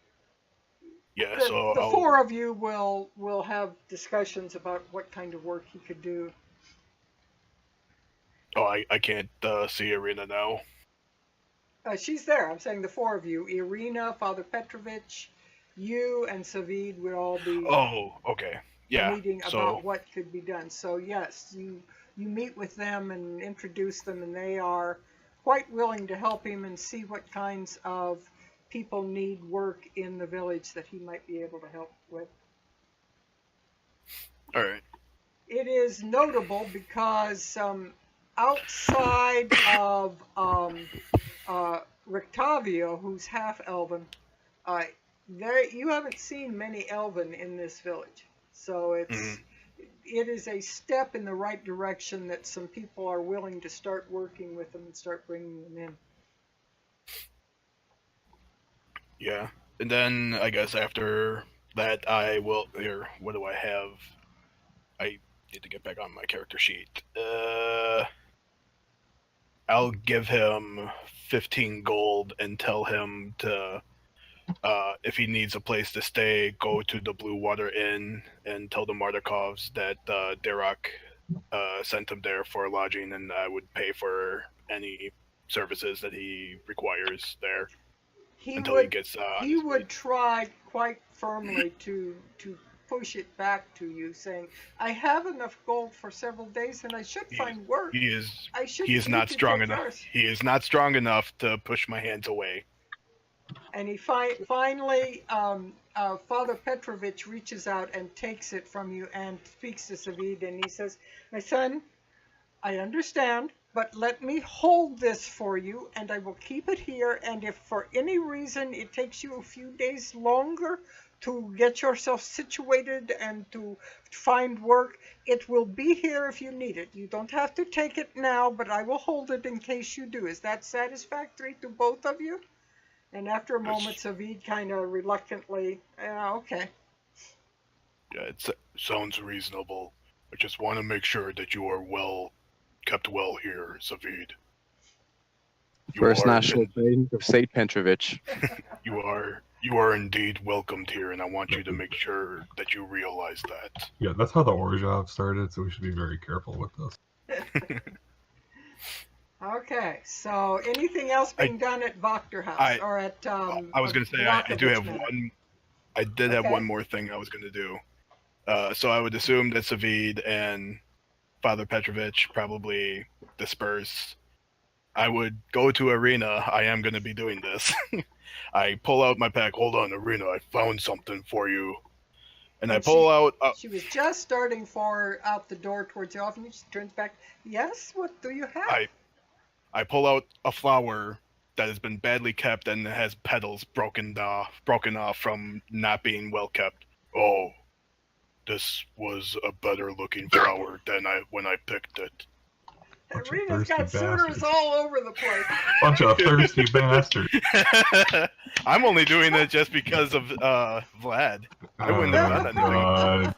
Yeah, the four of you will have discussions about what kind of work he could do. Oh, I can't see Irina now. She's there. I'm saying the four of you. Irina, Father Petrovich, you, and Savid would all be meeting about what could be done. So yes, you meet with them and introduce them, and they are quite willing to help him and see what kinds of people need work in the village that he might be able to help with. All right. It is notable because outside of Rictavio, who's half elven, you haven't seen many elven in this village. So it is a step in the right direction that some people are willing to start working with them and start bringing them in. Yeah, and then I guess after that I will. Here, what do I have? I need to get back on my character sheet. I'll give him 15 gold and tell him to, if he needs a place to stay, go to the Blue Water Inn and tell the Mardikovs that Dirok sent him there for lodging, and I would pay for any services that he requires there. He would try quite firmly to push it back to you, saying, "I have enough gold for several days, and I should find work." He is not strong enough. He is not strong enough to push my hands away. And he finally, Father Petrovich reaches out and takes it from you and speaks to Savid, and he says, "My son, I understand. But let me hold this for you, and I will keep it here, and if for any reason it takes you a few days longer to get yourself situated and to find work, it will be here if you need it. You don't have to take it now, but I will hold it in case you do. Is that satisfactory to both of you?" And after a moment, Savid kind of reluctantly, okay. Yeah, it sounds reasonable. I just want to make sure that you are kept well here, Savid. First National Bank of St. Petrovich. You are indeed welcomed here, and I want you to make sure that you realize that. Yeah, that's how the Orzhov started, so we should be very careful with this. Okay, so anything else being done at Wachter House or at? I was going to say I do have one. I did have one more thing I was going to do. So I would assume that Savid and Father Petrovich probably disperse. I would go to Arena. I am going to be doing this. I pull out my pack. Hold on, Arena. I found something for you. And I pull out. She was just starting out the door towards the office, and she turns back. Yes, what do you have? I pull out a flower that has been badly kept and has petals broken off from not being well kept. Oh, this was a better looking flower than when I picked it. Arena's got suitors all over the place. Bunch of thirsty bastards. I'm only doing it just because of Vlad. I wouldn't have done anything.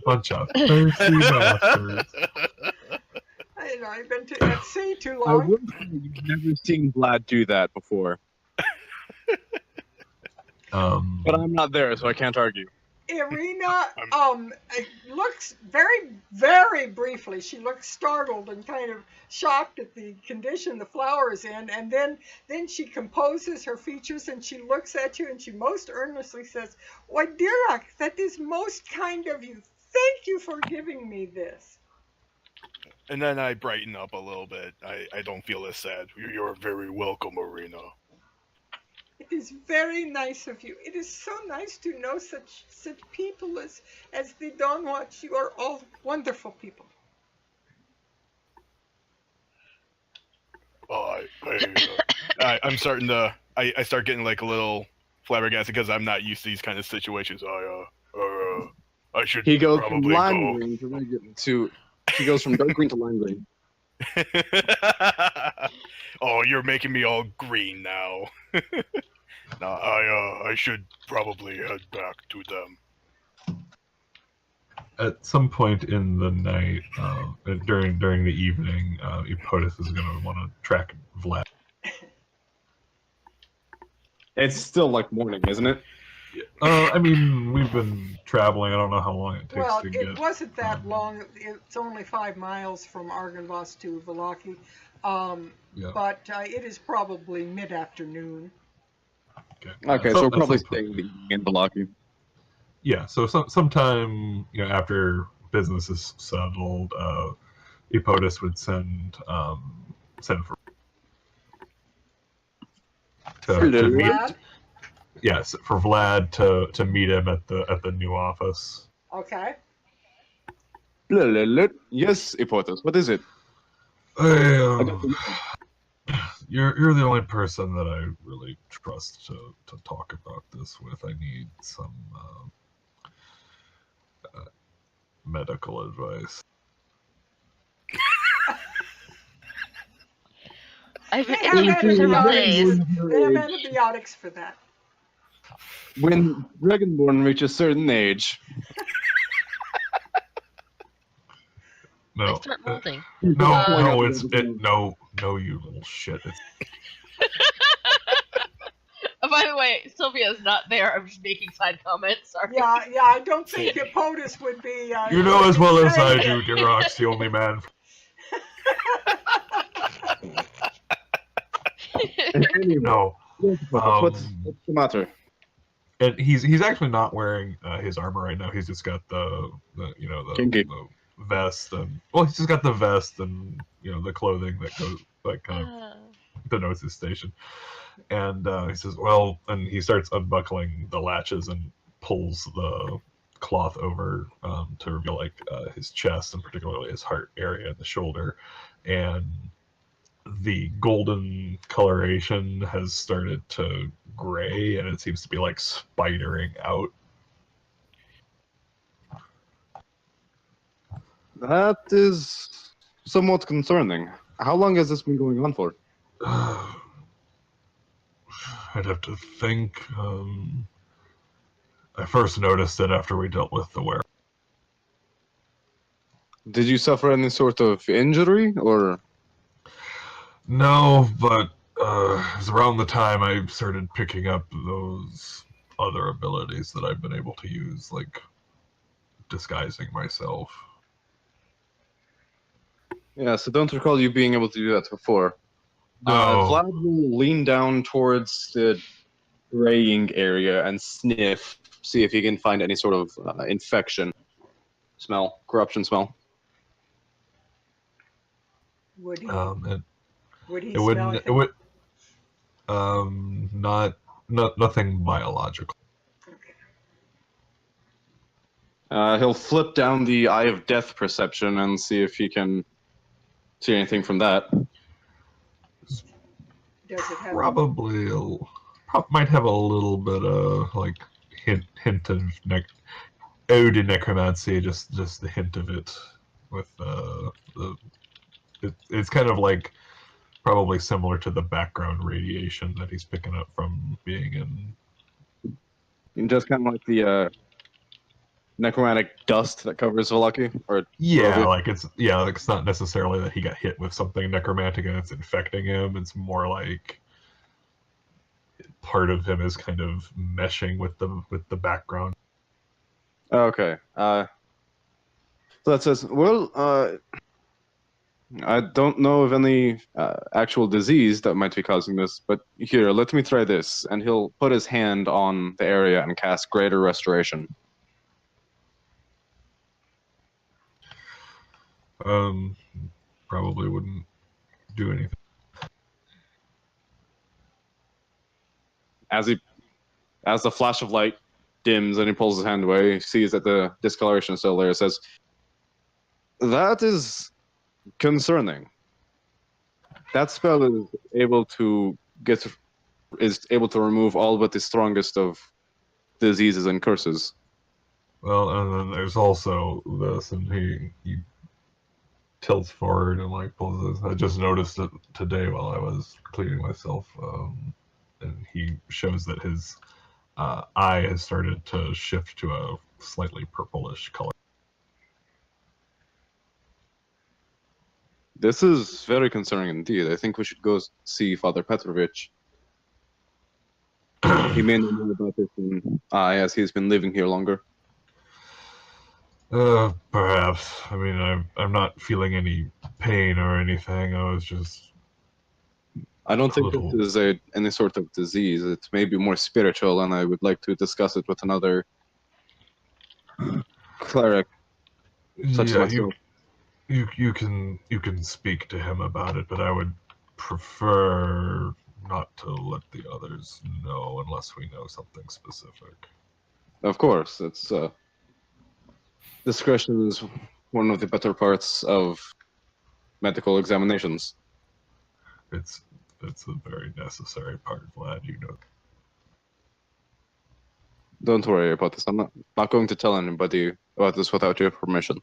Bunch of thirsty bastards. I've been at sea too I long. would say you've never seen Vlad do that before. But I'm not there, so I can't argue. Irina looks very, very briefly. She looks startled and kind of shocked at the condition the flower is in, and then she composes her features and she looks at you and she most earnestly says, "Why, Dirac, that is most kind of you. Thank you for giving me this." And then I brighten up a little bit. I don't feel as sad. You're very welcome, Arena. It is very nice of you. It is so nice to know such people as the Dawn Watch. You are all wonderful people. I'm starting to. I start getting like a little flabbergasted because I'm not used to these kind of situations. I should. He goes from probably lime green to regular to. He goes from dark green to lime green. Oh, you're making me all green now. No, I should probably head back to them. At some point in the night, during the evening, Epotus is going to want to track Vlad. It's still like morning, isn't it? I mean, we've been traveling. I don't know how long it takes to get. Well, it wasn't that long. It's only 5 miles from Argynvost to Vallaki. But it is probably mid-afternoon. Okay, so we're probably staying in Vallaki. Yeah, so sometime after business is settled, Epotus would send for to meet. Yes, for Vlad to meet him at the new office. Okay. Yes, Epotus. What is it? You're the only person that I really trust to talk about this with. I need some medical advice. I've been They have itching for several days. They have antibiotics for that. When Dragonborn reaches a certain age. No. I start molting. No, you little shit. By the way, Sylvia's not there. I'm just making side comments. Sorry. Yeah, I don't think Epotus would be. You know as well as I do, Diroc's the only man. No. What's the matter? And he's actually not wearing his armor right now. He's just got the vest and he's just got the vest and the clothing that goes kind of denotes his station. And he says, and he starts unbuckling the latches and pulls the cloth over to reveal his chest and particularly his heart area and the shoulder, and the golden coloration has started to gray and it seems to be spidering out. That is somewhat concerning. How long has this been going on for? I'd have to think. I first noticed it after we dealt with the werewolf. Did you suffer any sort of injury, or? No, but it was around the time I started picking up those other abilities that I've been able to use, like disguising myself. Yeah, so don't recall you being able to do that before. No. Vlad will lean down towards the graying area and sniff, see if he can find any sort of infection smell, corruption smell. Would he? It Would he it smell wouldn't. It anything? would. Nothing biological. He'll flip down the Eye of Death perception and see if he can see anything from that. Does it have? Probably might have a little bit of like hint of ode to necromancy, just the hint of it with it's kind of like probably similar to the background radiation that he's picking up from being in. Just kind of like the necromantic dust that covers Valaki, or Yeah, Barovia. like it's not necessarily that he got hit with something necromantic and it's infecting him. It's more like part of him is kind of meshing with the background. Okay. So that says, well, I don't know of any actual disease that might be causing this, but here, let me try this. And he'll put his hand on the area and cast Greater Restoration. Probably wouldn't do anything. As the flash of light dims and he pulls his hand away, he sees that the discoloration is still there. Says, "That is concerning. That spell is able to remove all but the strongest of diseases and curses." Well, and then there's also this, and he tilts forward and like pulls this. I just noticed it today while I was cleaning myself, and he shows that his eye has started to shift to a slightly purplish color. This is very concerning indeed. I think we should go see Father Petrovich. He may know more about this than I, as he's been living here longer. Perhaps. I mean, I'm not feeling any pain or anything. I was just. I don't think this is any sort of disease. It may be more spiritual, and I would like to discuss it with another cleric, such as myself. You can speak to him about it, but I would prefer not to let the others know unless we know something specific. Of course, it's discretion is one of the better parts of medical examinations. It's a very necessary part, Vlad. You know. Don't worry about this. I'm not going to tell anybody about this without your permission.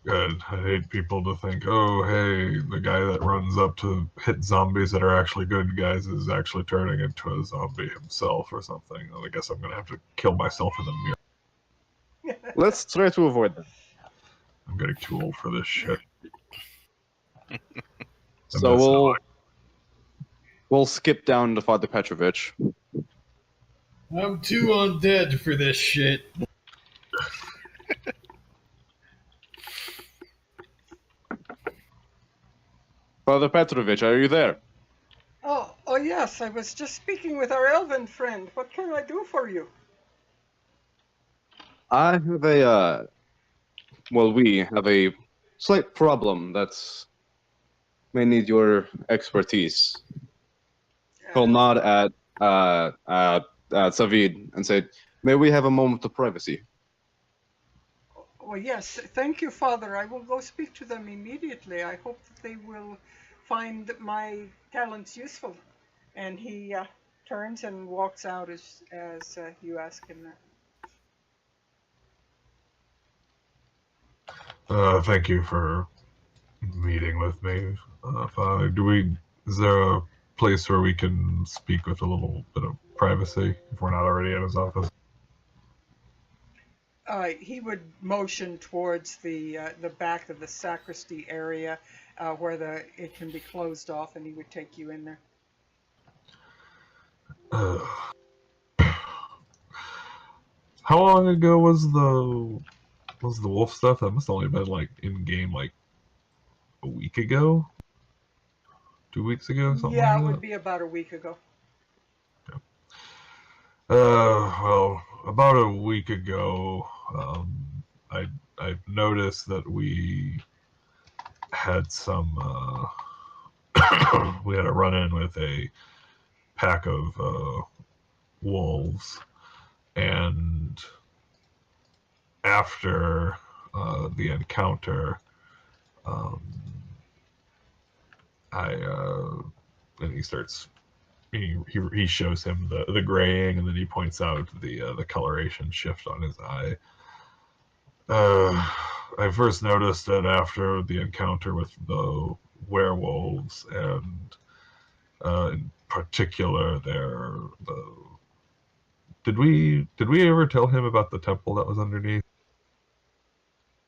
Good. I hate people to think, oh, hey, the guy that runs up to hit zombies that are actually good guys is actually turning into a zombie himself or something. I guess I'm going to have to kill myself in the mirror. Let's try to avoid that. I'm getting too old for this shit. So we'll skip down to Father Petrovich. I'm too undead for this shit. Father Petrovich, are you there? Oh yes, I was just speaking with our elven friend. What can I do for you? I have we have a slight problem that's may need your expertise. He'll nod at Savid and say, "May we have a moment of privacy?" Well, yes, thank you, Father. I will go speak to them immediately. I hope that they will find my talents useful. And he turns and walks out as you ask him that. Thank you for meeting with me, Father. Is there a place where we can speak with a little bit of privacy if we're not already at his office? He would motion towards the back of the sacristy area where it can be closed off, and he would take you in there. How long ago was the wolf stuff? That must have only been like in game like a week ago, 2 weeks ago, something Yeah, like it that. would be about a week ago. Well, about a week ago, I noticed that we had some we had a run-in with a pack of wolves, and after the encounter, and he starts. He shows him the graying, and then he points out the coloration shift on his eye. I first noticed it after the encounter with the werewolves, and in particular, Did we ever tell him about the temple that was underneath?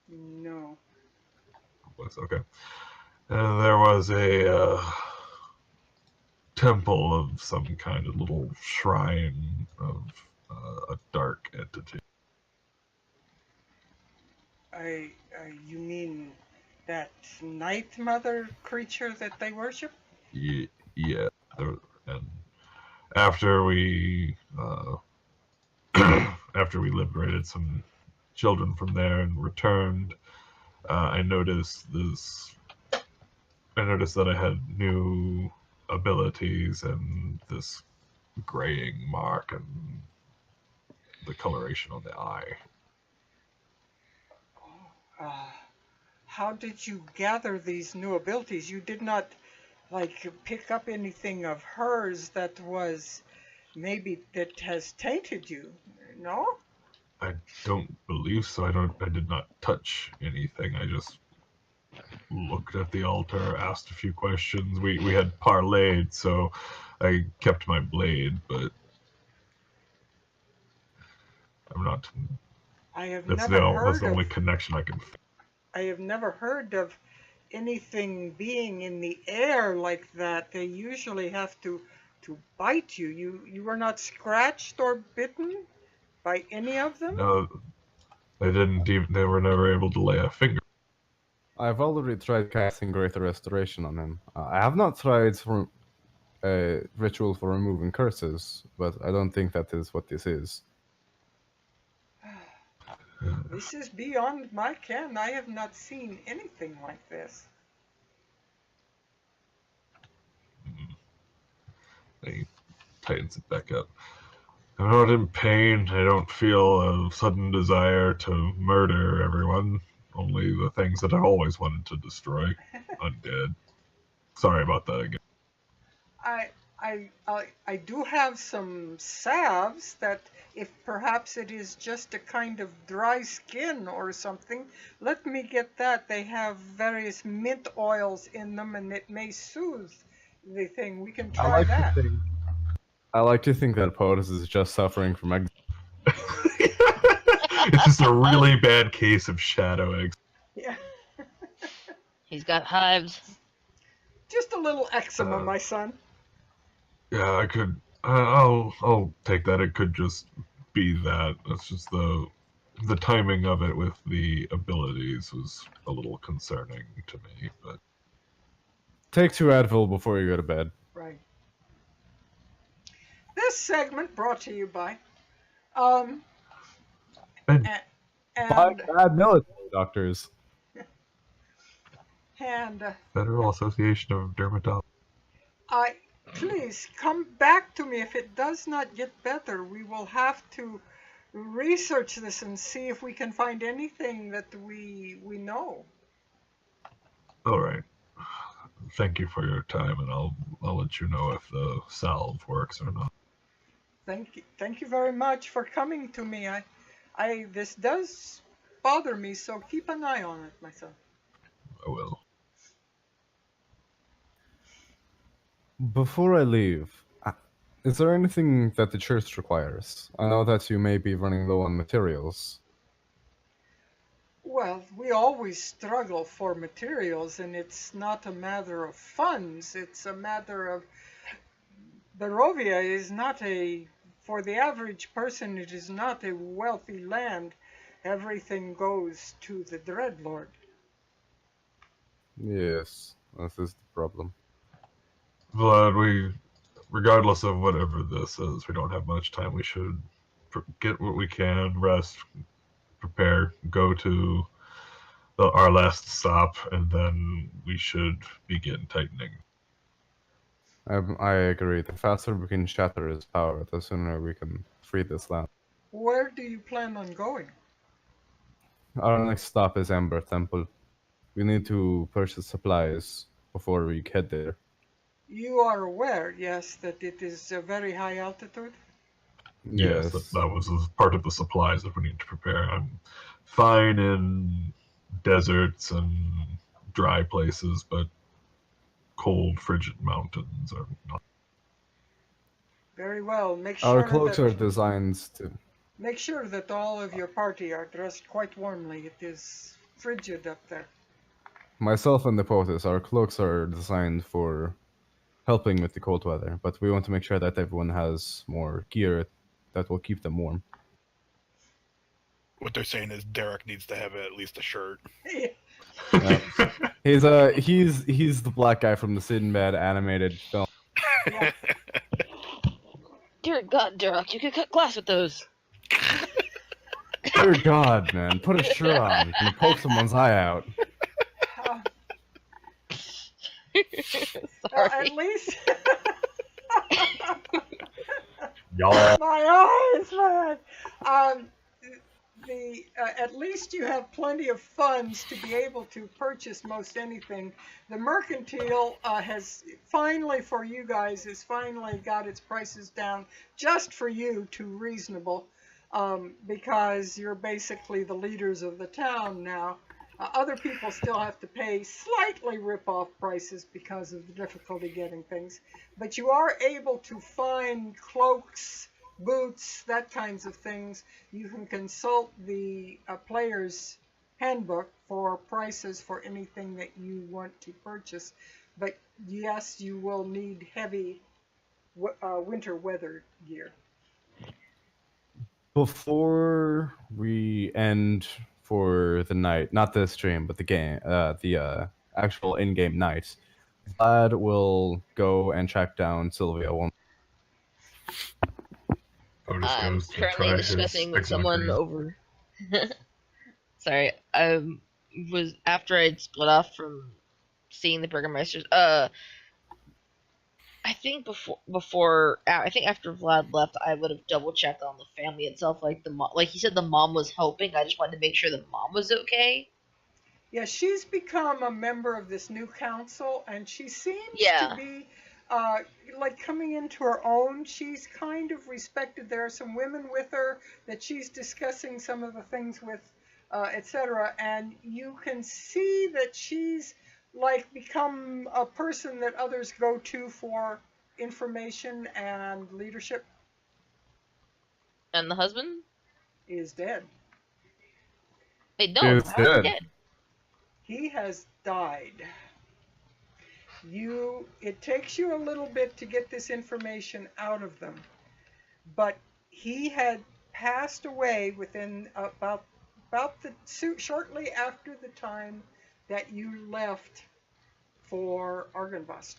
No. Was okay. And there was a temple of some kind of little shrine of a dark entity. You mean that Night Mother creature that they worship? Yeah. And after we after we liberated some children from there and returned, I noticed that I had new abilities and this graying mark and the coloration on the eye. How did you gather these new abilities? You did not, pick up anything of hers that has tainted you, no? I don't believe so. I did not touch anything. I just looked at the altar, asked a few questions. We had parlayed, so I kept my blade, but I'm not. That's the only connection I can. I have never heard of anything being in the air like that. They usually have to bite you. You were not scratched or bitten by any of them? No, they didn't even. They were never able to lay a finger. I've already tried casting Greater Restoration on him. I have not tried a ritual for removing curses, but I don't think that is what this is. This is beyond my ken. I have not seen anything like this. He tightens it back up. I'm not in pain. I don't feel a sudden desire to murder everyone. Only the things that I always wanted to destroy. Undead. Sorry about that again. I do have some salves that, if perhaps it is just a kind of dry skin or something, let me get that. They have various mint oils in them, and it may soothe the thing. We can try that. I like to think that POTUS is just suffering from It's just a really bad case of shadow eggs. Yeah. He's got hives. Just a little eczema, my son. Yeah, I could. I'll take that. It could just be that. That's just the timing of it with the abilities was a little concerning to me. But Take 2 Advil before you go to bed. Right. This segment brought to you by By bad military doctors. And Federal Association of Dermatology. please come back to me if it does not get better. We will have to research this and see if we can find anything that we know. All right. Thank you for your time, and I'll let you know if the salve works or not. Thank you very much for coming to me. This does bother me, so keep an eye on it, my son. I will. Before I leave, is there anything that the church requires? I know that you may be running low on materials. Well, we always struggle for materials, and it's not a matter of funds. It's a matter of Barovia is not a, for the average person, it is not a wealthy land. Everything goes to the Dreadlord. Yes, this is the problem. Vlad, regardless of whatever this is, we don't have much time. We should get what we can, rest, prepare, go to our last stop, and then we should begin tightening. I agree. The faster we can shatter his power, the sooner we can free this land. Where do you plan on going? Our next stop is Amber Temple. We need to purchase supplies before we head there. You are aware, yes, that it is a very high altitude? Yes, that was part of the supplies that we need to prepare. I'm fine in deserts and dry places, but cold, frigid mountains are not. Very well. Our cloaks are designed to... Make sure that all of your party are dressed quite warmly. It is frigid up there. Myself and the poetess, our cloaks are designed for helping with the cold weather, but we want to make sure that everyone has more gear that will keep them warm. What they're saying is Derek needs to have at least a shirt. He's the black guy from the Sinbad animated film. Yeah. Dear God, Derek, you could cut glass with those. Dear God, man, put a shirt on and poke someone's eye out. Sorry. At least... Y'all. My eyes, man. At least you have plenty of funds to be able to purchase most anything. The mercantile has finally, for you guys, has finally got its prices down just for you to reasonable, because you're basically the leaders of the town now. Other people still have to pay slightly rip-off prices because of the difficulty getting things, but you are able to find cloaks, boots, that kinds of things. You can consult the player's handbook for prices for anything that you want to purchase. But yes, you will need heavy winter weather gear. Before we end for the night, not the stream, but the game, the actual in-game night, Vlad will go and track down Sylvia. Otis I'm goes to currently try discussing his with someone exotic. over. Sorry, I was after I'd split off from seeing the Burgermeisters. I think I think after Vlad left, I would have double checked on the family itself. Like like he said, the mom was helping. I just wanted to make sure the mom was okay. Yeah, she's become a member of this new council, and she seems to be like coming into her own. She's kind of respected. There are some women with her that she's discussing some of the things with, etc. And you can see that she's like become a person that others go to for information and leadership. And the husband Is dead. Wait, no, Is how is he dead. dead? He has died. It takes you a little bit to get this information out of them, but he had passed away within about shortly after the time that you left for Argynvost.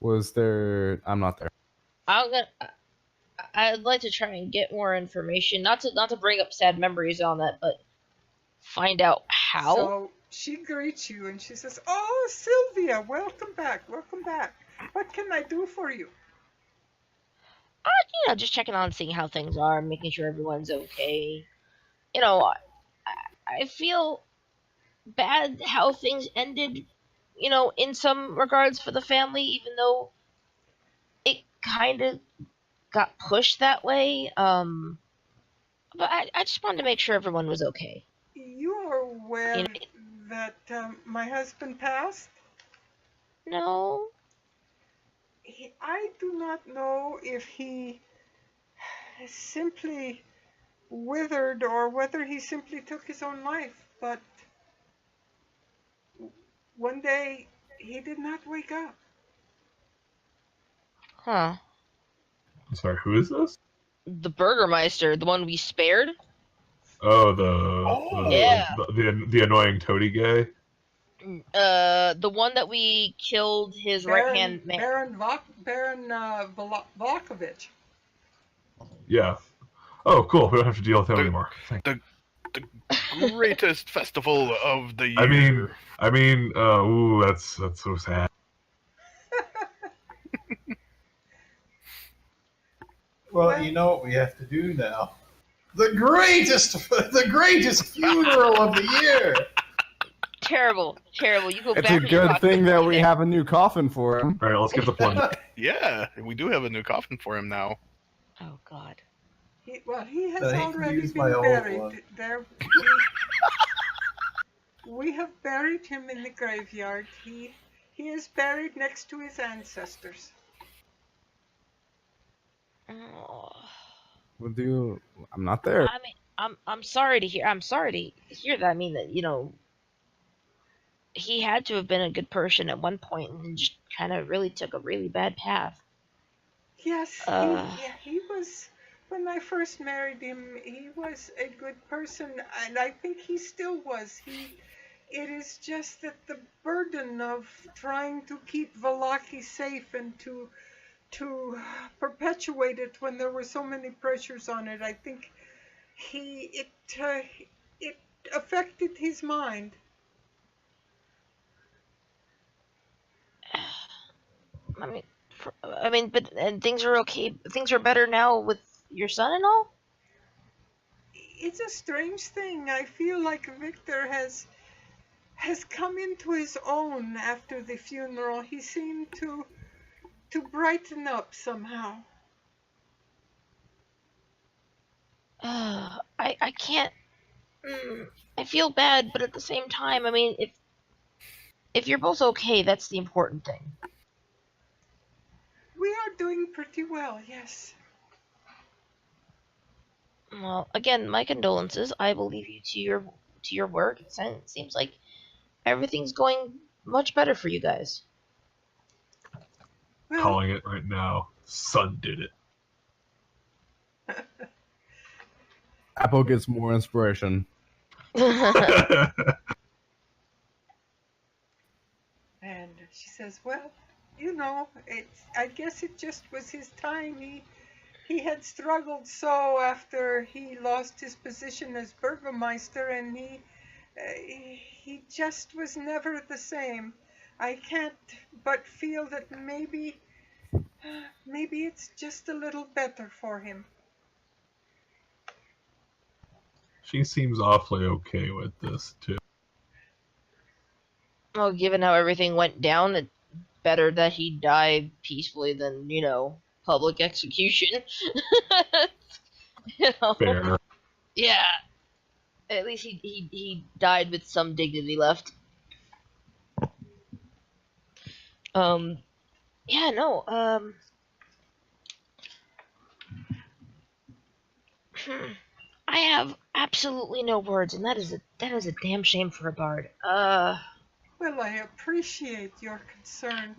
Was there? I'm not there. I'd like to try and get more information. Not to bring up sad memories on that, but find out how. So she greets you and she says, "Oh, Sylvia, welcome back, welcome back. What can I do for you?" Just checking on, seeing how things are, making sure everyone's okay. I feel bad how things ended, in some regards for the family, even though it kind of got pushed that way. But I just wanted to make sure everyone was okay. You are aware that my husband passed? No. I do not know if he simply withered or whether he simply took his own life. But one day he did not wake up. Huh. I'm sorry, who is this? The Burgermeister, the one we spared? Oh, Yeah. the annoying toady guy. The one that we killed his right-hand man. Baron Vlakovich. Yeah. Oh, cool. We don't have to deal with him The- anymore. Thank The greatest festival of the year. I mean, ooh, that's so sad. Well, you know what we have to do now. The greatest funeral of the year. Terrible. You go It's back a to your good costume thing that we there. have a new coffin for him. All right, let's get the plunge. Yeah, we do have a new coffin for him now. Oh God. He has I hate to already use my been old buried. one. We have buried him in the graveyard. He is buried next to his ancestors. Oh. Would you? I'm not there. I mean, I'm sorry to hear. I'm sorry to hear that. I mean that he had to have been a good person at one point and just kind of really took a really bad path. Yes, he was. When I first married him, he was a good person, and I think he still was. It is just that the burden of trying to keep Valaki safe and to perpetuate it when there were so many pressures on it, I think it affected his mind. But things are okay. Things are better now with your son and all. It's a strange thing. I feel like Victor has come into his own after the funeral. He seemed to brighten up somehow. I can't. I feel bad, but at the same time, I mean, if you're both okay, that's the important thing. We are doing pretty well, yes. Well, again, my condolences. I will leave you to your work. It seems like everything's going much better for you guys. Well, Calling it right now. Son did it. Apple gets more inspiration. and she says, well, I guess it just was his time. He had struggled so after he lost his position as Burgermeister, and he just was never the same. I can't but feel that maybe it's just a little better for him. She seems awfully okay with this too. Well, given how everything went down, it's better that he died peacefully than, public execution. Fair. Yeah. At least he died with some dignity left. Yeah, no, I have absolutely no words, and that is a damn shame for a bard. Well, I appreciate your concern.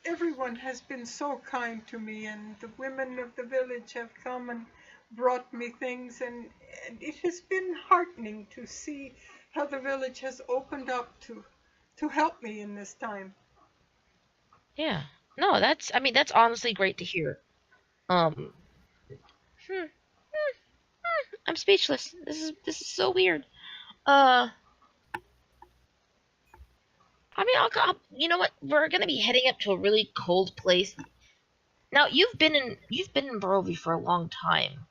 Everyone has been so kind to me, and the women of the village have come and brought me things, and it has been heartening to see how the village has opened up to help me in this time. Yeah. No, that's honestly great to hear. I'm speechless. This is so weird. You know what? We're gonna be heading up to a really cold place. Now, you've been in Barovia for a long time.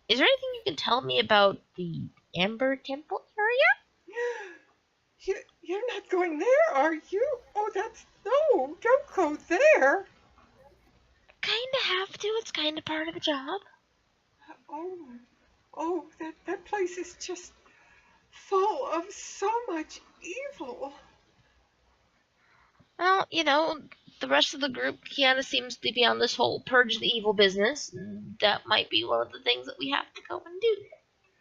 Is there anything you can tell me about the Amber Temple area? You're not going there, are you? Oh, no, don't go there. Kinda have to. It's kinda part of the job. Oh, that place is just full of so much evil. Well, the rest of the group kind of seems to be on this whole purge the evil business. That might be one of the things that we have to go and do.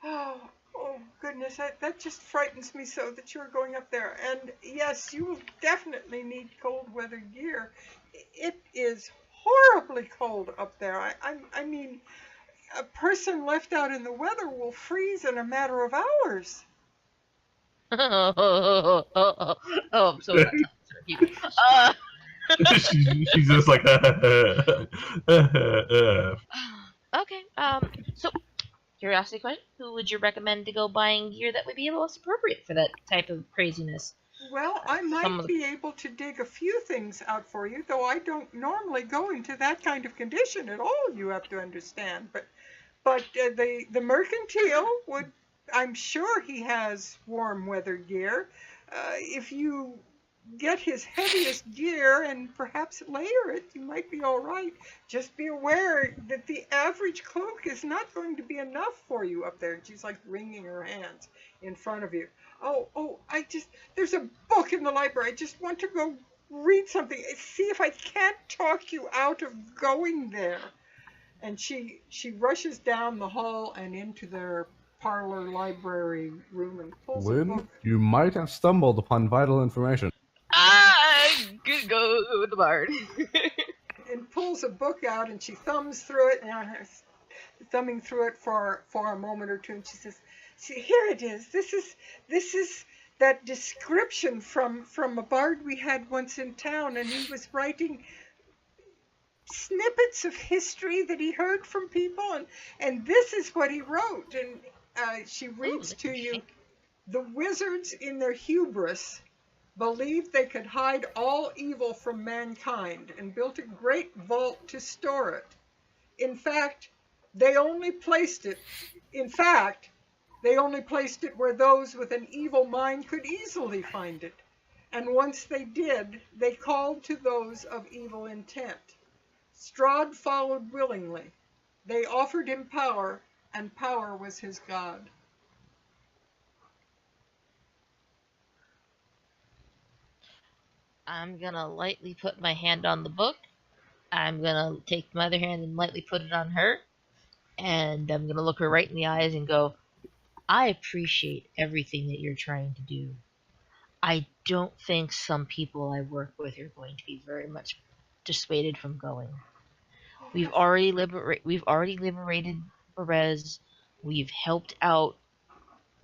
Oh goodness, that just frightens me so that you're going up there. And yes, you will definitely need cold weather gear. It is horribly cold up there. I mean, a person left out in the weather will freeze in a matter of hours. Oh, I'm so not She's just like, okay. So curiosity question: who would you recommend to go buying gear that would be most appropriate for that type of craziness? Well, I might be able to dig a few things out for you, though I don't normally go into that kind of condition at all. You have to understand, but the mercantile would. I'm sure he has warm weather gear. If you get his heaviest gear and perhaps layer it, you might be all right. Just be aware that the average cloak is not going to be enough for you up there. And she's like wringing her hands in front of you. Oh, there's a book in the library. I just want to go read something. See if I can't talk you out of going there. And she rushes down the hall and into their parlor library room and pulls a book. You might have stumbled upon vital information. I could go with the bard. And pulls a book out and she thumbs through it, and thumbing through it for a moment or two, and she says, "See, here it is. This is that description from a bard we had once in town, and he was writing snippets of history that he heard from people, and this is what he wrote." And she reads to you, "The wizards in their hubris believed they could hide all evil from mankind and built a great vault to store it. In fact, they only placed it where those with an evil mind could easily find it. And once they did, they called to those of evil intent. Strahd followed willingly. They offered him power, and power was his god." I'm gonna lightly put my hand on the book. I'm gonna take my other hand and lightly put it on her. And I'm gonna look her right in the eyes and go, "I appreciate everything that you're trying to do. I don't think some people I work with are going to be very much dissuaded from going. We've already liberated Perez. We've helped out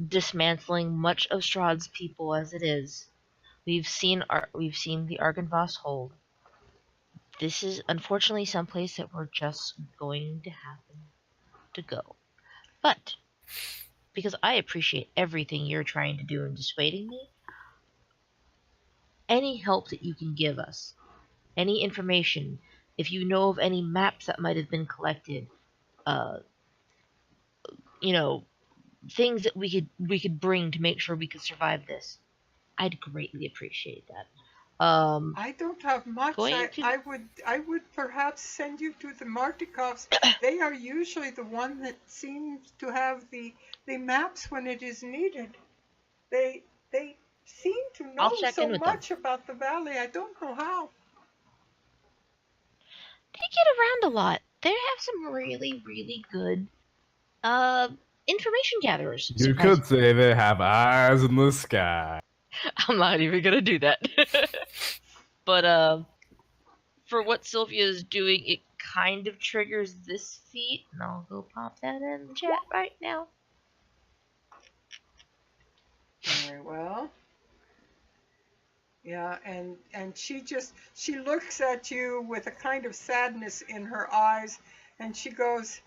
dismantling much of Strahd's people as it is. We've seen the Argynvoss hold. This is unfortunately someplace that we're just going to happen to go. But because I appreciate everything you're trying to do in dissuading me, any help that you can give us, any information, if you know of any maps that might have been collected, things that we could bring to make sure we could survive this, I'd greatly appreciate that." I don't have much. I would perhaps send you to the Martikovs. They are usually the one that seems to have the maps when it is needed. They seem to know so much about the valley. I don't know how. They get around a lot. They have some really, really good information gatherers. You could say they have eyes in the sky. I'm not even gonna do that. But for what Sylvia is doing, it kind of triggers this feat, and I'll go pop that in the chat right now. Very well. Yeah, and she looks at you with a kind of sadness in her eyes, and she goes,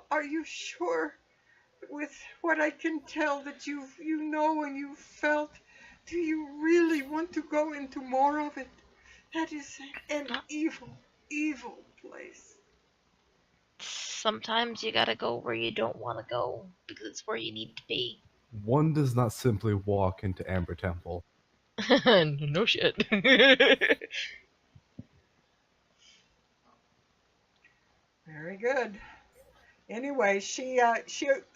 "Are you sure, with what I can tell that you know and you've felt, do you really want to go into more of it? That is an evil place." Sometimes you gotta go where you don't want to go, because it's where you need to be. One does not simply walk into Amber Temple. No shit. Very good. Anyway, she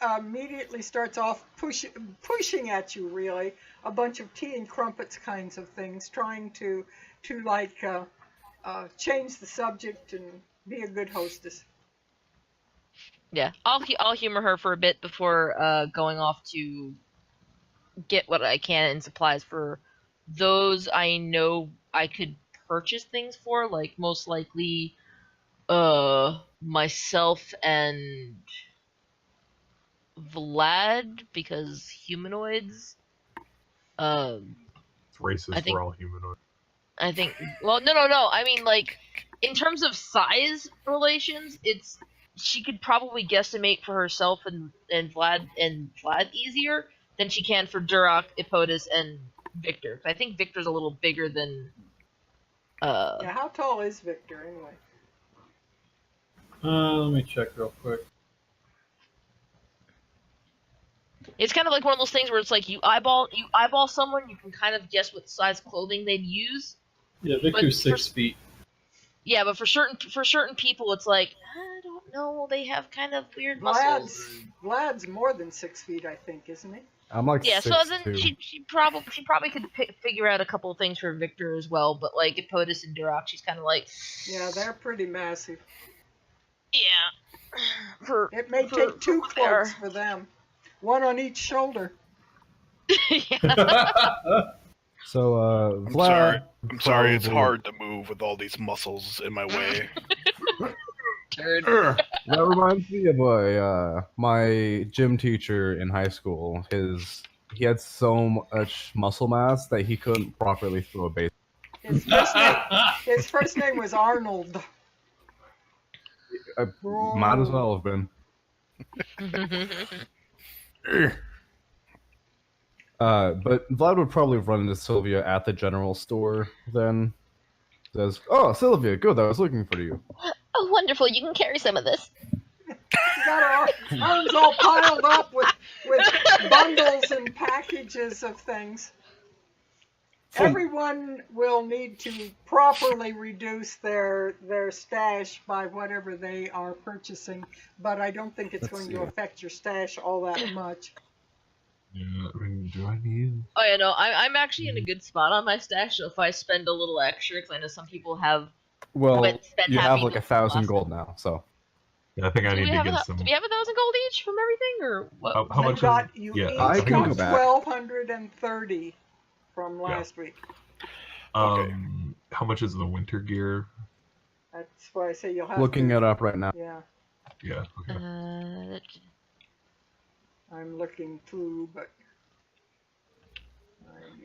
immediately starts off pushing at you, really, a bunch of tea and crumpets kinds of things, trying to like change the subject and be a good hostess. Yeah, I'll humor her for a bit before going off to get what I can in supplies for those I know I could purchase things for, like most likely myself and Vlad, because humanoids. It's racist. I think We're all humanoid. well, no. I mean, like, in terms of size relations, she could probably guesstimate for herself and Vlad easier than she can for Duroc, Epotus, and Victor. I think Victor's a little bigger than Yeah, how tall is Victor anyway? Let me check real quick. It's kind of like one of those things where it's like you eyeball someone, you can kind of guess what size clothing they'd use. Yeah, Victor's 6 feet. Yeah, but for certain people, it's like, I don't know. They have kind of weird muscles. Vlad's more than 6 feet, I think, isn't he? I'm like Yeah, 6'2". so then she probably could figure out a couple of things for Victor as well. But like Epotus and Duroc, she's kind of like, Yeah, they're pretty massive. yeah. It may take 2 cloaks for them, one on each shoulder. Yeah. So, I'm Vlad. sorry. It's probably- hard to move with all these muscles in my way. Turd. That reminds me of my gym teacher in high school. He had so much muscle mass that he couldn't properly throw a base. His first name was Arnold. Might as well have been. But Vlad would probably run into Sylvia at the general store then. Says, "Oh, Sylvia, good. I was looking for you." Oh, wonderful! You can carry some of this. She got her arms all piled up with bundles and packages of things. Everyone will need to properly reduce their stash by whatever they are purchasing, but I don't think it's going to affect your stash all that much. Yeah, I mean, do I need? Oh yeah, no, I'm actually in a good spot on my stash. So if I spend a little extra, because I know some people have. Well, spent you happy have like with 1,000 last gold now, so. Yeah, I think I Do need we to have get some. do we have 1,000 gold each from everything, or what? How much is? You Yeah, each I got can go back. 1,230 from last week. How much is the winter gear? That's why I say you'll have Looking to. it up right now. Yeah, Yeah. Okay. I'm looking too, but.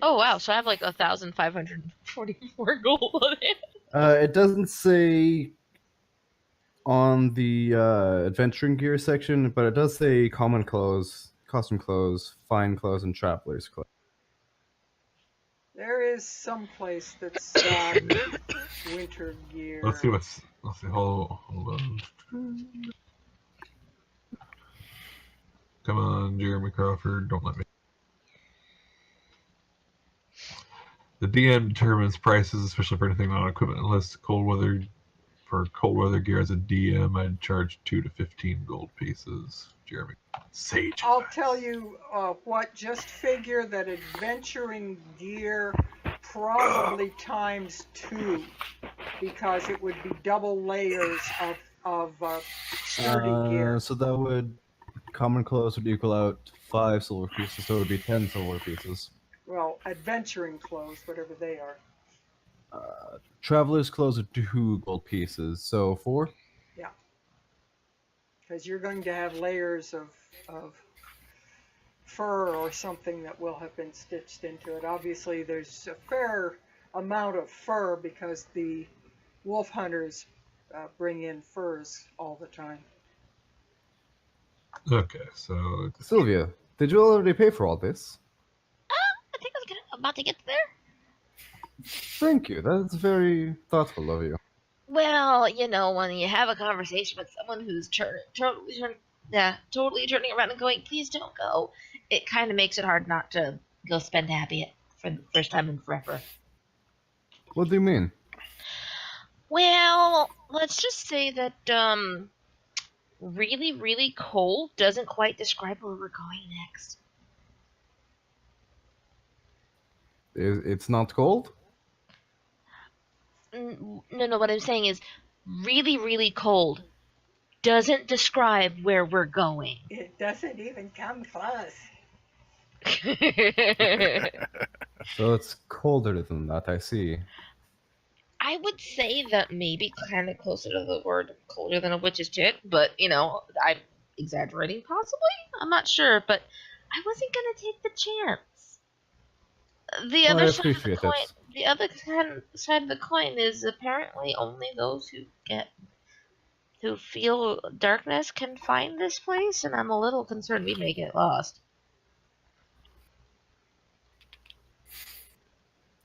Oh wow! So I have like 1,544 gold on it. It doesn't say on the adventuring gear section, but it does say common clothes, costume clothes, fine clothes, and traveler's clothes. There is some place that's winter gear. Let's see. Hold on. Come on, Jeremy Crawford. Don't let me. The DM determines prices, especially for anything on equipment list. For cold weather gear as a DM, I'd charge 2 to 15 gold pieces. Jeremy, sage. I'll tell you what. Just figure that adventuring gear probably times 2, because it would be double layers of sturdy gear. So that would common clothes would equal out 5 silver pieces, so it would be 10 silver pieces. Well, adventuring clothes, whatever they are. Traveler's clothes are 2 gold pieces, so 4. Yeah, because you're going to have layers of fur or something that will have been stitched into it. Obviously, there's a fair amount of fur because the wolf hunters bring in furs all the time. Okay, so Sylvia, did you already pay for all this? I think I was about to get there. Thank you. That's very thoughtful of you. Well, you know, when you have a conversation with someone who's totally turning around and going, "Please don't go," it kind of makes it hard not to go spend happy for the first time in forever. What do you mean? Well, let's just say that really, really cold doesn't quite describe where we're going next. It's not cold? No. What I'm saying is, really, really cold doesn't describe where we're going. It doesn't even come close. So it's colder than that, I see. I would say that maybe kind of closer to the word colder than a witch's tit, but I'm exaggerating possibly. I'm not sure, but I wasn't gonna take the chance. The Well, I other side of the appreciate coin, it. the other side of the coin is apparently only those who feel darkness can find this place, and I'm a little concerned we may get lost.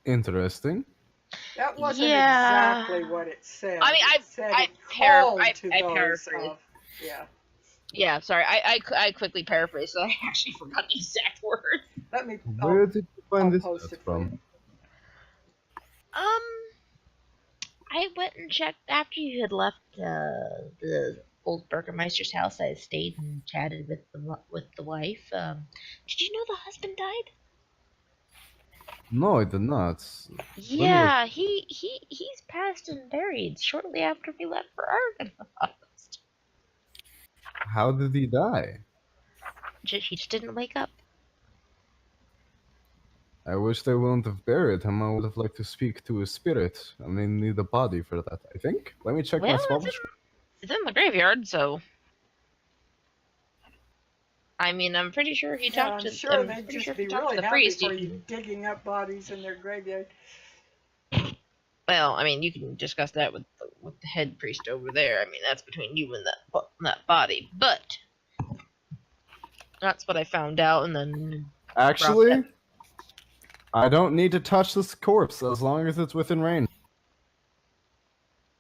Interesting. That wasn't Yeah. exactly what it said. I mean, It said I it called to I those paraphrased. of. Yeah. Yeah, sorry, I quickly paraphrased, so I actually forgot the exact words. Let me. Where did you find I'll this post stuff it for you. from? I went and checked after you had left the old Burgermeister's house. I stayed and chatted with the wife. Did you know the husband died? No, I did not. Yeah, he's passed and buried shortly after we left for Argonauts. How did he die? He just didn't wake up. I wish they wouldn't have buried him. I would have liked to speak to his spirit, and they need a body for that, I think. Let me check my Well, swap. it's in the graveyard, so. I mean, I'm pretty sure he Yeah, talked I'm to. sure I'm they'd pretty just sure be he talked really to the happy priest. for you digging up bodies in their graveyard. Well, I mean, you can discuss that with the head priest over there. I mean, that's between you and that body. But that's what I found out, and then Actually, I don't need to touch this corpse as long as it's within range.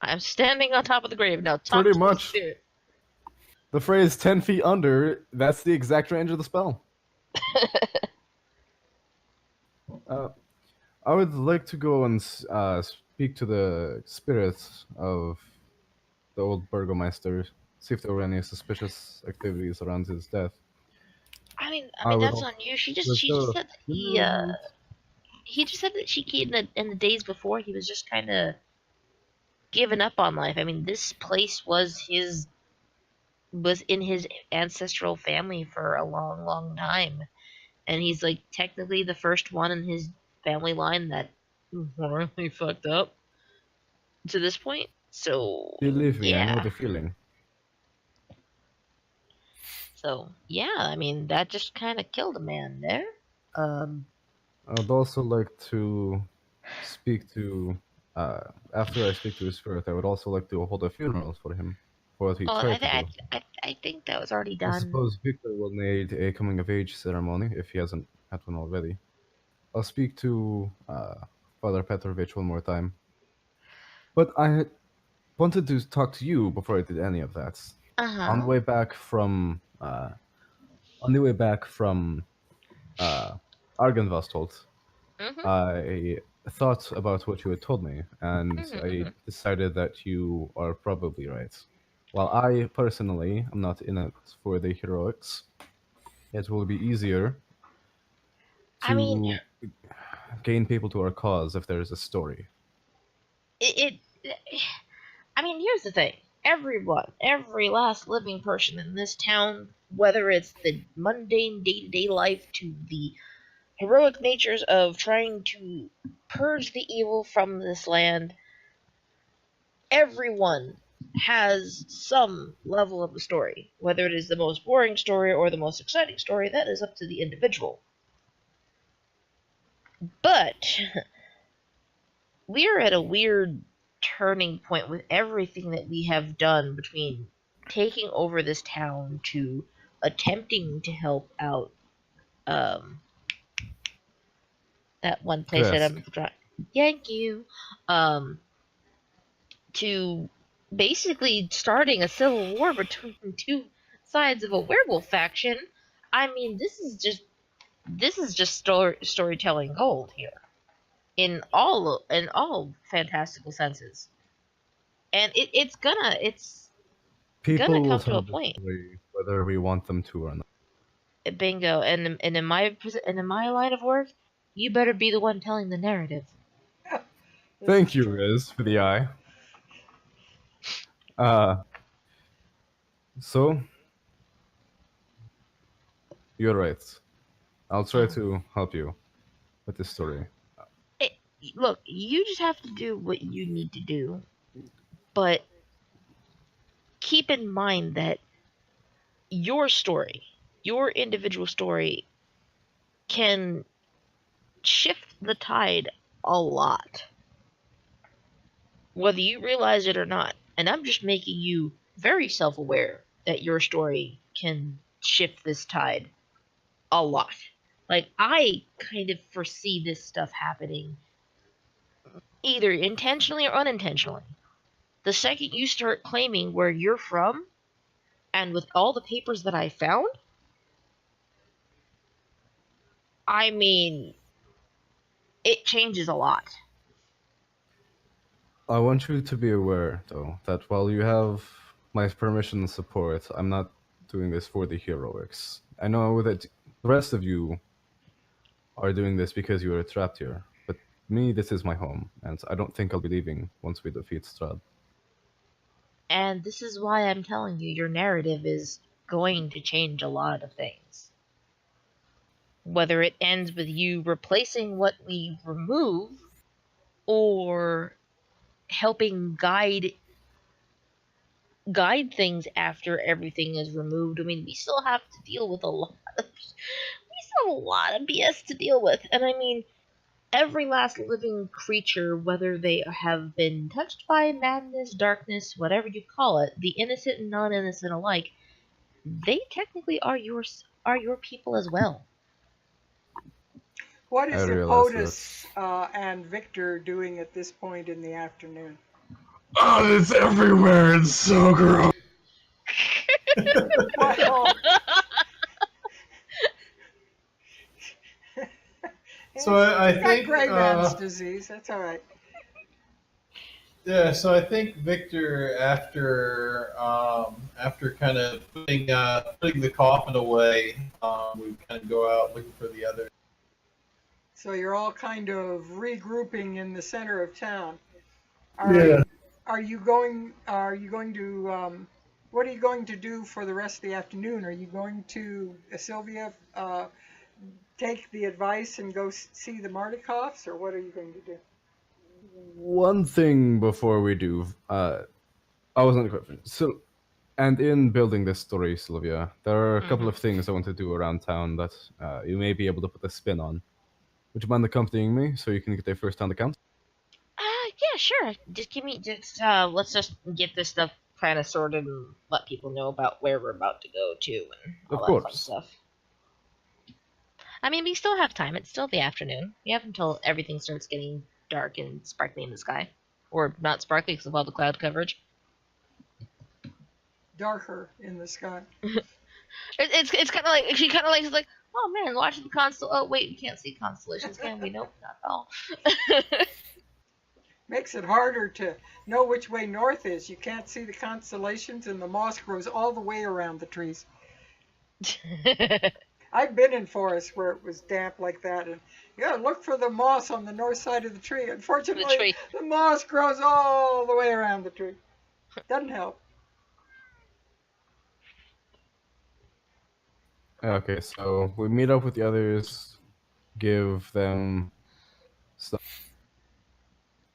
I'm standing on top of the grave now. Talk Pretty to the much. spirit. The phrase 10 feet under, that's the exact range of the spell. I would like to go and speak to the spirits of the old Burgomeister, see if there were any suspicious activities around his death. I mean, I would that's al- on you. She just Was there said that a funeral? he just said that in the days before he was just kind of given up on life. I mean, this place was in his ancestral family for a long, long time, and he's like technically the first one in his family line that really fucked up to this point. So Believe me, I know yeah, the feeling. I mean that just kind of killed a man there. I would also like to speak to, after I speak to his spirit, I would also like to hold a funeral for him, for what he tried to do. I think that was already I done. suppose Victor will need a coming-of-age ceremony, if he hasn't had one already. I'll speak to Father Petrovich one more time. But I wanted to talk to you before I did any of that. On the way back from Argenvostolt, I thought about what you had told me, and I decided that you are probably right. While I personally am not in it for the heroics, it will be easier to gain people to our cause if there is a story. I mean, here's the thing. Everyone, every last living person in this town, whether it's the mundane day-to-day life to the heroic natures of trying to purge the evil from this land, everyone has some level of a story. Whether it is the most boring story or the most exciting story, that is up to the individual. But we are at a weird turning point with everything that we have done, between taking over this town to attempting to help out that one place that I'm trying. Thank you. To basically starting a civil war between two sides of a werewolf faction. I mean, this is just storytelling gold here, in all fantastical senses, and it's gonna People will come to tell a the point. story whether we want them to or not. Bingo. And in my line of work, you better be the one telling the narrative. Thank you, Riz, for the eye. So, you're right. I'll try to help you with this story. Look, you just have to do what you need to do, but keep in mind that your story, your individual story, can shift the tide a lot, whether you realize it or not. And I'm just making you very self-aware that your story can shift this tide a lot. Like, I kind of foresee this stuff happening either intentionally or unintentionally. The second you start claiming where you're from, and with all the papers that I found, I mean, it changes a lot. I want you to be aware, though, that while you have my permission and support, I'm not doing this for the heroics. I know that the rest of you are doing this because you are trapped here, but me, this is my home, and I don't think I'll be leaving once we defeat Strahd. And this is why I'm telling you, your narrative is going to change a lot of things. Whether it ends with you replacing what we remove, or helping guide things after everything is removed. I mean, we still have to deal with a lot of BS to deal with. And I mean, every last living creature, whether they have been touched by madness, darkness, whatever you call it, the innocent and non-innocent alike, they technically are your people as well. What is I realize Epotus and Victor doing at this point in the afternoon? Oh, it's everywhere. It's so gross. Well, So I he's think got gray man's disease. That's all right. Yeah, so I think Victor, after kind of putting the coffin away, we kind of go out looking for the others. So you're all kind of regrouping in the center of town. Yeah. Are you going to? What are you going to do for the rest of the afternoon? Are you going to Sylvia take the advice and go see the Martikoffs, or what are you going to do? One thing before we do, I wasn't quite finished. So, and in building this story, Sylvia, there are a couple of things I want to do around town that you may be able to put a spin on. Would you mind accompanying me so you can get a first-hand account? Yeah, sure. Let's just get this stuff kind of sorted and let people know about where we're about to go to and all that fun stuff. I mean, we still have time. It's still the afternoon. We have until everything starts getting dark and sparkly in the sky. Or not sparkly because of all the cloud coverage. Darker in the sky. It's kind of like, she kind of like, oh man, watching the oh wait, we can't see constellations, can we? Nope, not at all. Makes it harder to know which way north is. You can't see the constellations, and the moss grows all the way around the trees. I've been in forests where it was damp like that, and look for the moss on the north side of the tree. Unfortunately, the moss grows all the way around the tree. Doesn't help. Okay, so we meet up with the others, give them stuff.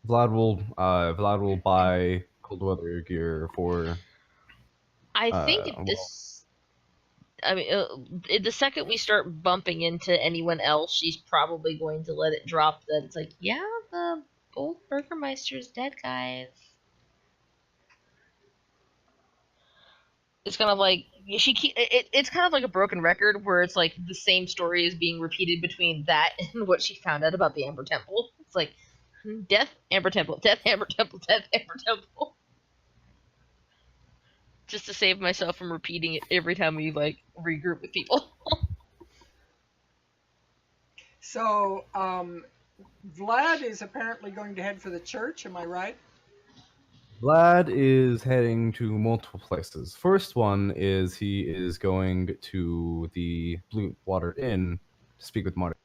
Vlad will buy cold weather gear for. I think the second we start bumping into anyone else, she's probably going to let it drop that it's like, yeah, the old Burgermeister's dead, guys. It's kind of like it's kind of like a broken record where it's like the same story is being repeated between that and what she found out about the Amber Temple. It's like death, Amber Temple, death, Amber Temple, death, Amber Temple. Just to save myself from repeating it every time we like regroup with people. So, Vlad is apparently going to head for the church. Am I right? Vlad is heading to multiple places. First one is he is going to the Blue Water Inn to speak with Marty.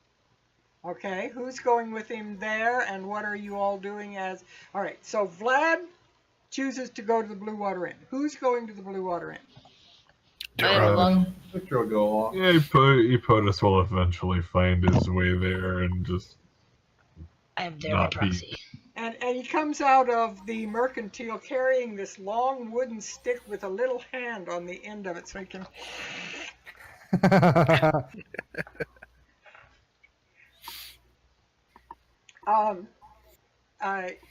Okay, who's going with him there, and what are you all doing as... All right, so Vlad chooses to go to the Blue Water Inn. Who's going to the Blue Water Inn? I am along. Victor will go along. Yeah, Epotus will eventually find his way there and just I am there by not be. proxy. And he comes out of the mercantile carrying this long wooden stick with a little hand on the end of it, so he can...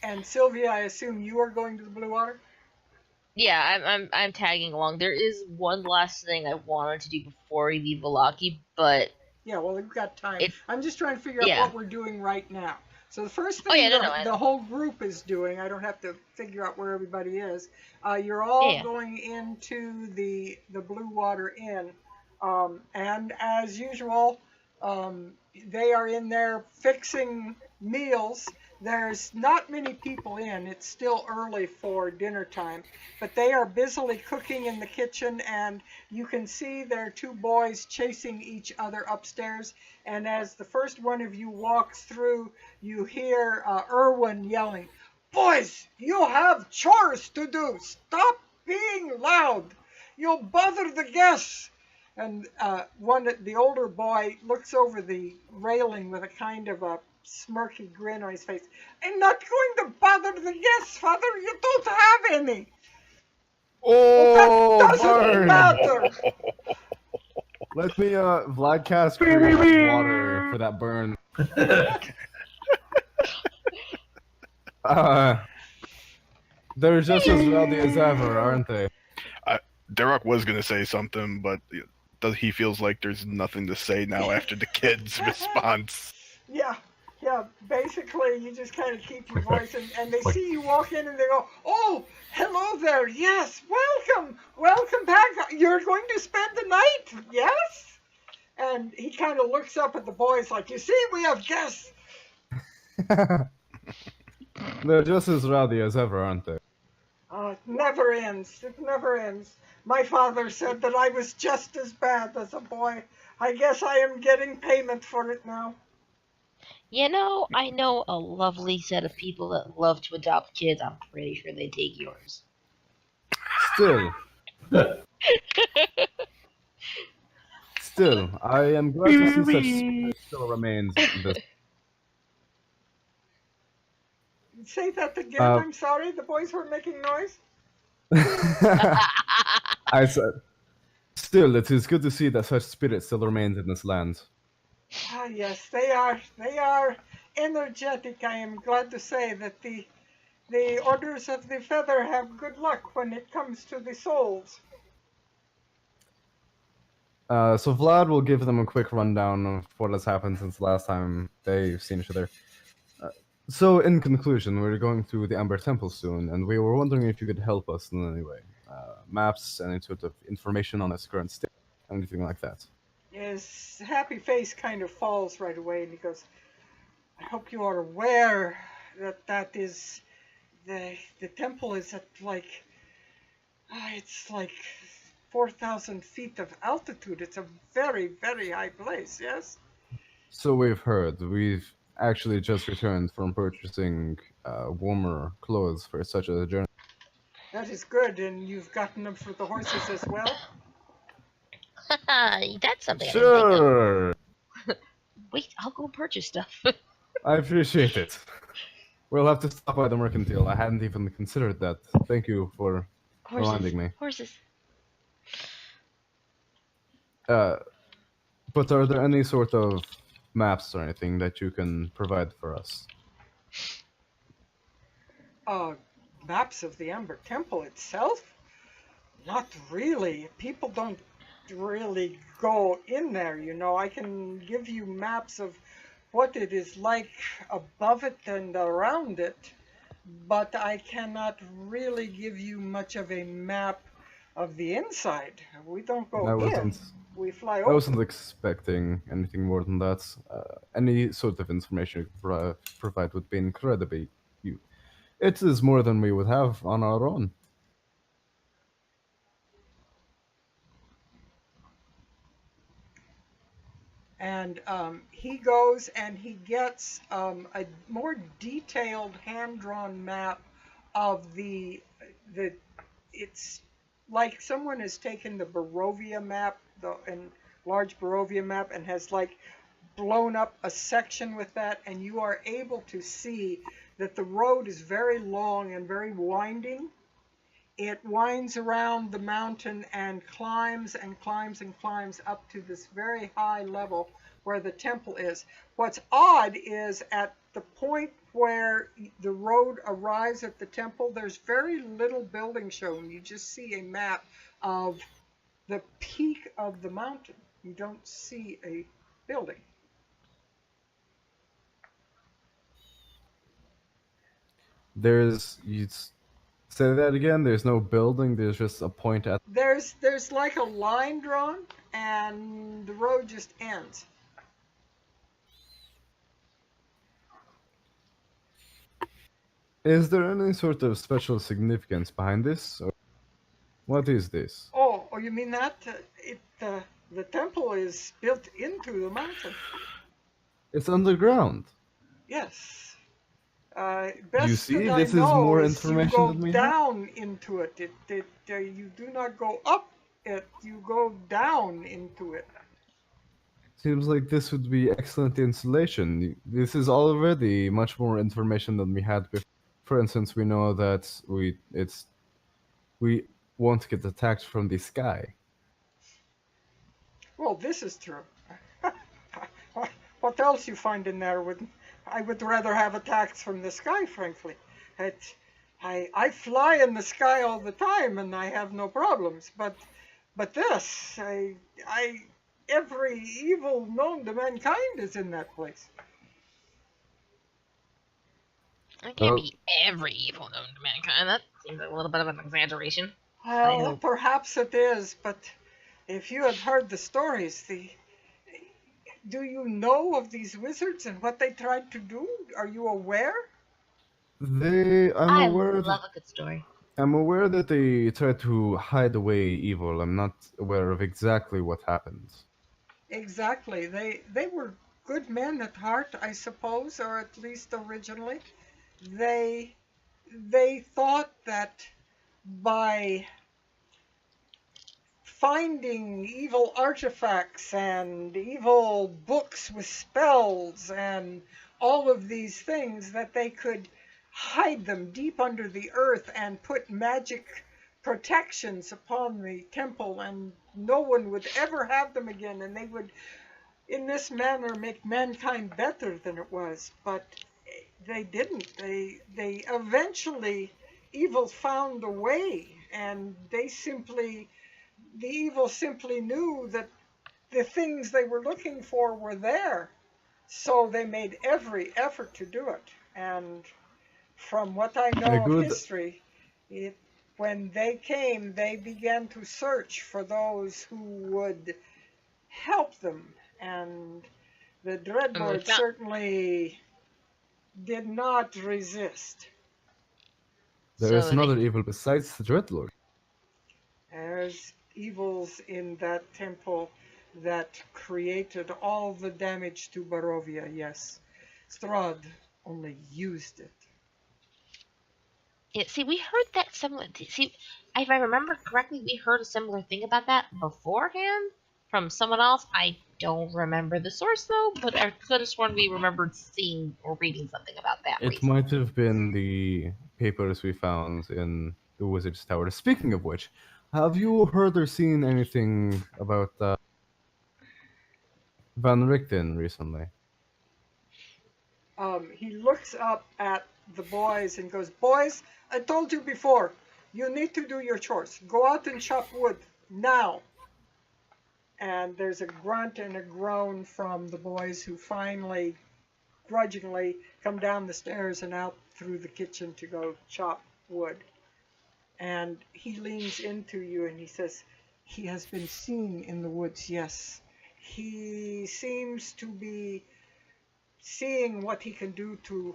And Sylvia, I assume you are going to the Blue Water? Yeah, I'm tagging along. There is one last thing I wanted to do before we leave Valaki, but Yeah, well, we've got time. It- I'm just trying to figure out yeah. what we're doing right now. So the first thing Oh, yeah, no, the whole group is doing, I don't have to figure out where everybody is. You're all Yeah. going into the Blue Water Inn, and as usual, they are in there fixing meals. There's not many people in. It's still early for dinner time, but they are busily cooking in the kitchen, and you can see their two boys chasing each other upstairs. And as the first one of you walks through, you hear Erwin yelling, "Boys, you have chores to do. Stop being loud. You'll bother the guests." And the older boy looks over the railing with a kind of a smirky grin on his face. "I'm not going to bother the guests, Father. You don't have any." Oh, That doesn't burn. matter. Let me Vlad cast create water for that burn. They're just as rowdy as ever, aren't they? Derek was gonna say something, but he feels like there's nothing to say now after the kid's response. Yeah. Basically, you just kind of keep your voice, and they see you walk in, and they go, "Oh, hello there. Yes, welcome back. You're going to spend the night, yes?" And he kind of looks up at the boys like, "You see, we have guests." They're just as rowdy as ever, aren't they? It never ends. It never ends. My father said that I was just as bad as a boy. I guess I am getting payment for it now. You know, I know a lovely set of people that love to adopt kids. I'm pretty sure they take yours. Still, I am glad to see such spirit still remains in this. Say that again. I'm sorry. The boys were making noise. I said, still, it is good to see that such spirit still remains in this land. Ah, yes, they are. They are energetic. I am glad to say that the Orders of the Feather have good luck when it comes to the souls. So Vlad will give them a quick rundown of what has happened since the last time they've seen each other. So, in conclusion, we're going to the Amber Temple soon, and we were wondering if you could help us in any way. Maps, any sort of information on its current state, anything like that. His happy face kind of falls right away, and he goes, "I hope you are aware that is the temple is at like it's like 4,000 feet of altitude. It's a very, very high place. Yes." So we've heard. We've actually just returned from purchasing warmer clothes for such a journey. That is good, and you've gotten them for the horses as well. That's something I didn't think of. Sure. Wait, I'll go purchase stuff. I appreciate it. We'll have to stop by the mercantile. I hadn't even considered that. Thank you for reminding me. Horses. But are there any sort of maps or anything that you can provide for us? Maps of the Amber Temple itself? Not really. People don't really go in there, you know. I can give you maps of what it is like above it and around it, but I cannot really give you much of a map of the inside. We don't go in. We fly over. I wasn't expecting anything more than that. Any sort of information you could provide would be incredibly useful. It is more than we would have on our own. And he goes and he gets a more detailed hand-drawn map of the. It's like someone has taken the Barovia map, the large Barovia map, and has like blown up a section with that, and you are able to see that the road is very long and very winding. It winds around the mountain and climbs and climbs and climbs up to this very high level where the temple is. What's odd is at the point where the road arrives at the temple, there's very little building shown. You just see a map of the peak of the mountain. You don't see a building. Say that again. There's no building. There's just a point at. There's like a line drawn, and the road just ends. Is there any sort of special significance behind this? Or what is this? Oh, you mean that? The temple is built into the mountain. It's underground. Yes. Best You see, that this I is know more is information you than go we have. down into it. You do not go up it. You go down into it. Seems like this would be excellent insulation. This is already much more information than we had before. For instance, we know that we won't get attacked from the sky. Well, this is true. What else you find in there? I would rather have attacks from the sky, frankly. I fly in the sky all the time, and I have no problems. But this, every evil known to mankind is in that place. It can't be every evil known to mankind. That seems a little bit of an exaggeration. Well, perhaps it is, but if you had heard the stories, do you know of these wizards and what they tried to do? Are you aware? I love a good story. I'm aware that they try to hide away evil. I'm not aware of exactly what happened. Exactly. They were good men at heart, I suppose, or at least originally. They thought that by finding evil artifacts and evil books with spells and all of these things, that they could hide them deep under the earth and put magic protections upon the temple, and no one would ever have them again, and they would in this manner make mankind better than it was. But they didn't. They eventually, evil found a way, and the evil simply knew that the things they were looking for were there. So they made every effort to do it. And from what I know of history, when they came, they began to search for those who would help them. And the Dreadlord certainly did not resist. There is another evil besides the Dreadlord. There's evils in that temple that created all the damage to Barovia, yes. Strahd only used it. Yeah, see, we heard that if I remember correctly, we heard a similar thing about that beforehand from someone else. I don't remember the source, though, but I could have sworn we remembered seeing or reading something about that. It might have been the papers we found in the Wizard's Tower. Speaking of which, have you heard or seen anything about Van Richten recently? He looks up at the boys and goes, "Boys, I told you before, you need to do your chores. Go out and chop wood, now." And there's a grunt and a groan from the boys, who finally, grudgingly, come down the stairs and out through the kitchen to go chop wood. And he leans into you and he says, "He has been seen in the woods, yes. He seems to be seeing what he can do to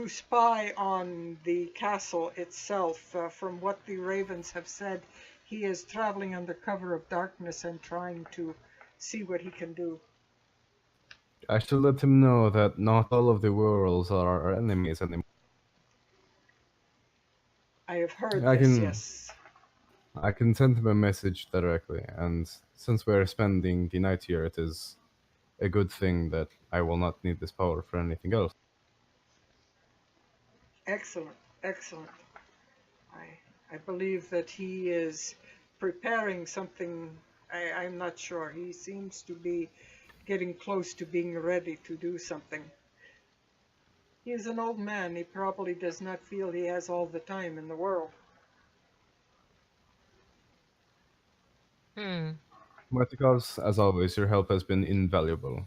spy on the castle itself. From what the ravens have said, he is traveling under cover of darkness and trying to see what he can do. I should let him know that not all of the worlds are our enemies anymore. I have heard I this, can- yes. I can send him a message directly, and since we're spending the night here, it is a good thing that I will not need this power for anything else. Excellent, excellent. I believe that he is preparing something. I'm not sure. He seems to be getting close to being ready to do something. He is an old man. He probably does not feel he has all the time in the world. Martikos, as always, your help has been invaluable.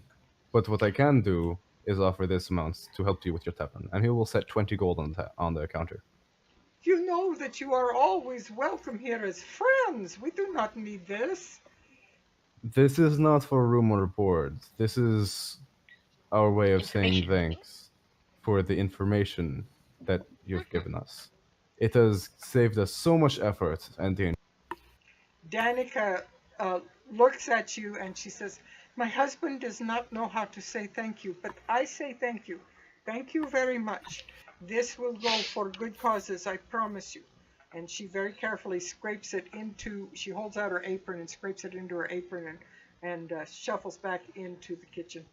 But what I can do is offer this amount to help you with your tavern, and he will set 20 gold on the counter. You know that you are always welcome here as friends. We do not need this. This is not for room or board. This is our way of saying Information. thanks for the information that you've given us. It has saved us so much effort and danger. Danica looks at you and she says, my husband does not know how to say thank you, but I say thank you. Thank you very much. This will go for good causes, I promise you. And she very carefully scrapes it into, she holds out her apron and scrapes it into her apron and shuffles back into the kitchen.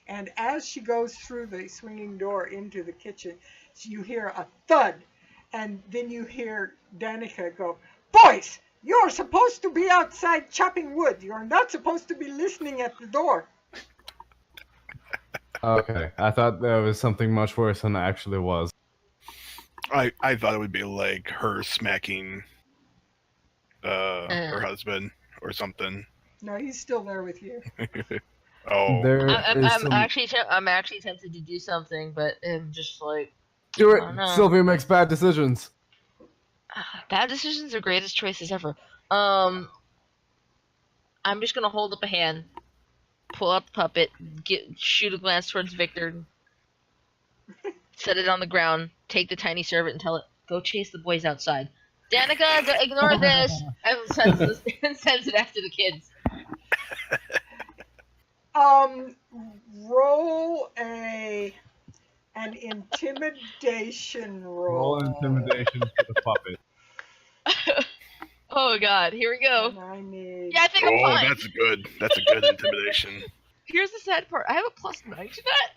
And as she goes through the swinging door into the kitchen, you hear a thud. And then you hear Danica go, boys, you're supposed to be outside chopping wood. You're not supposed to be listening at the door. Okay, I thought that was something much worse than it actually was. I thought it would be like her smacking her husband or something. No, he's still there with you. Oh, I'm actually tempted to do something, but I'm just like, Do it! Oh, no. Sylvia makes bad decisions. bad decisions are greatest choices ever. I'm just gonna hold up a hand, pull out the puppet, shoot a glance towards Victor, set it on the ground, take the tiny servant and tell it, go chase the boys outside. Danica, ignore this, and sends it after the kids. Roll an intimidation roll. Roll intimidation for the puppet. Oh god, here we go. And I need... Yeah, I think I'm fine. that's good. That's a good intimidation. Here's the sad part. I have a +9 to that.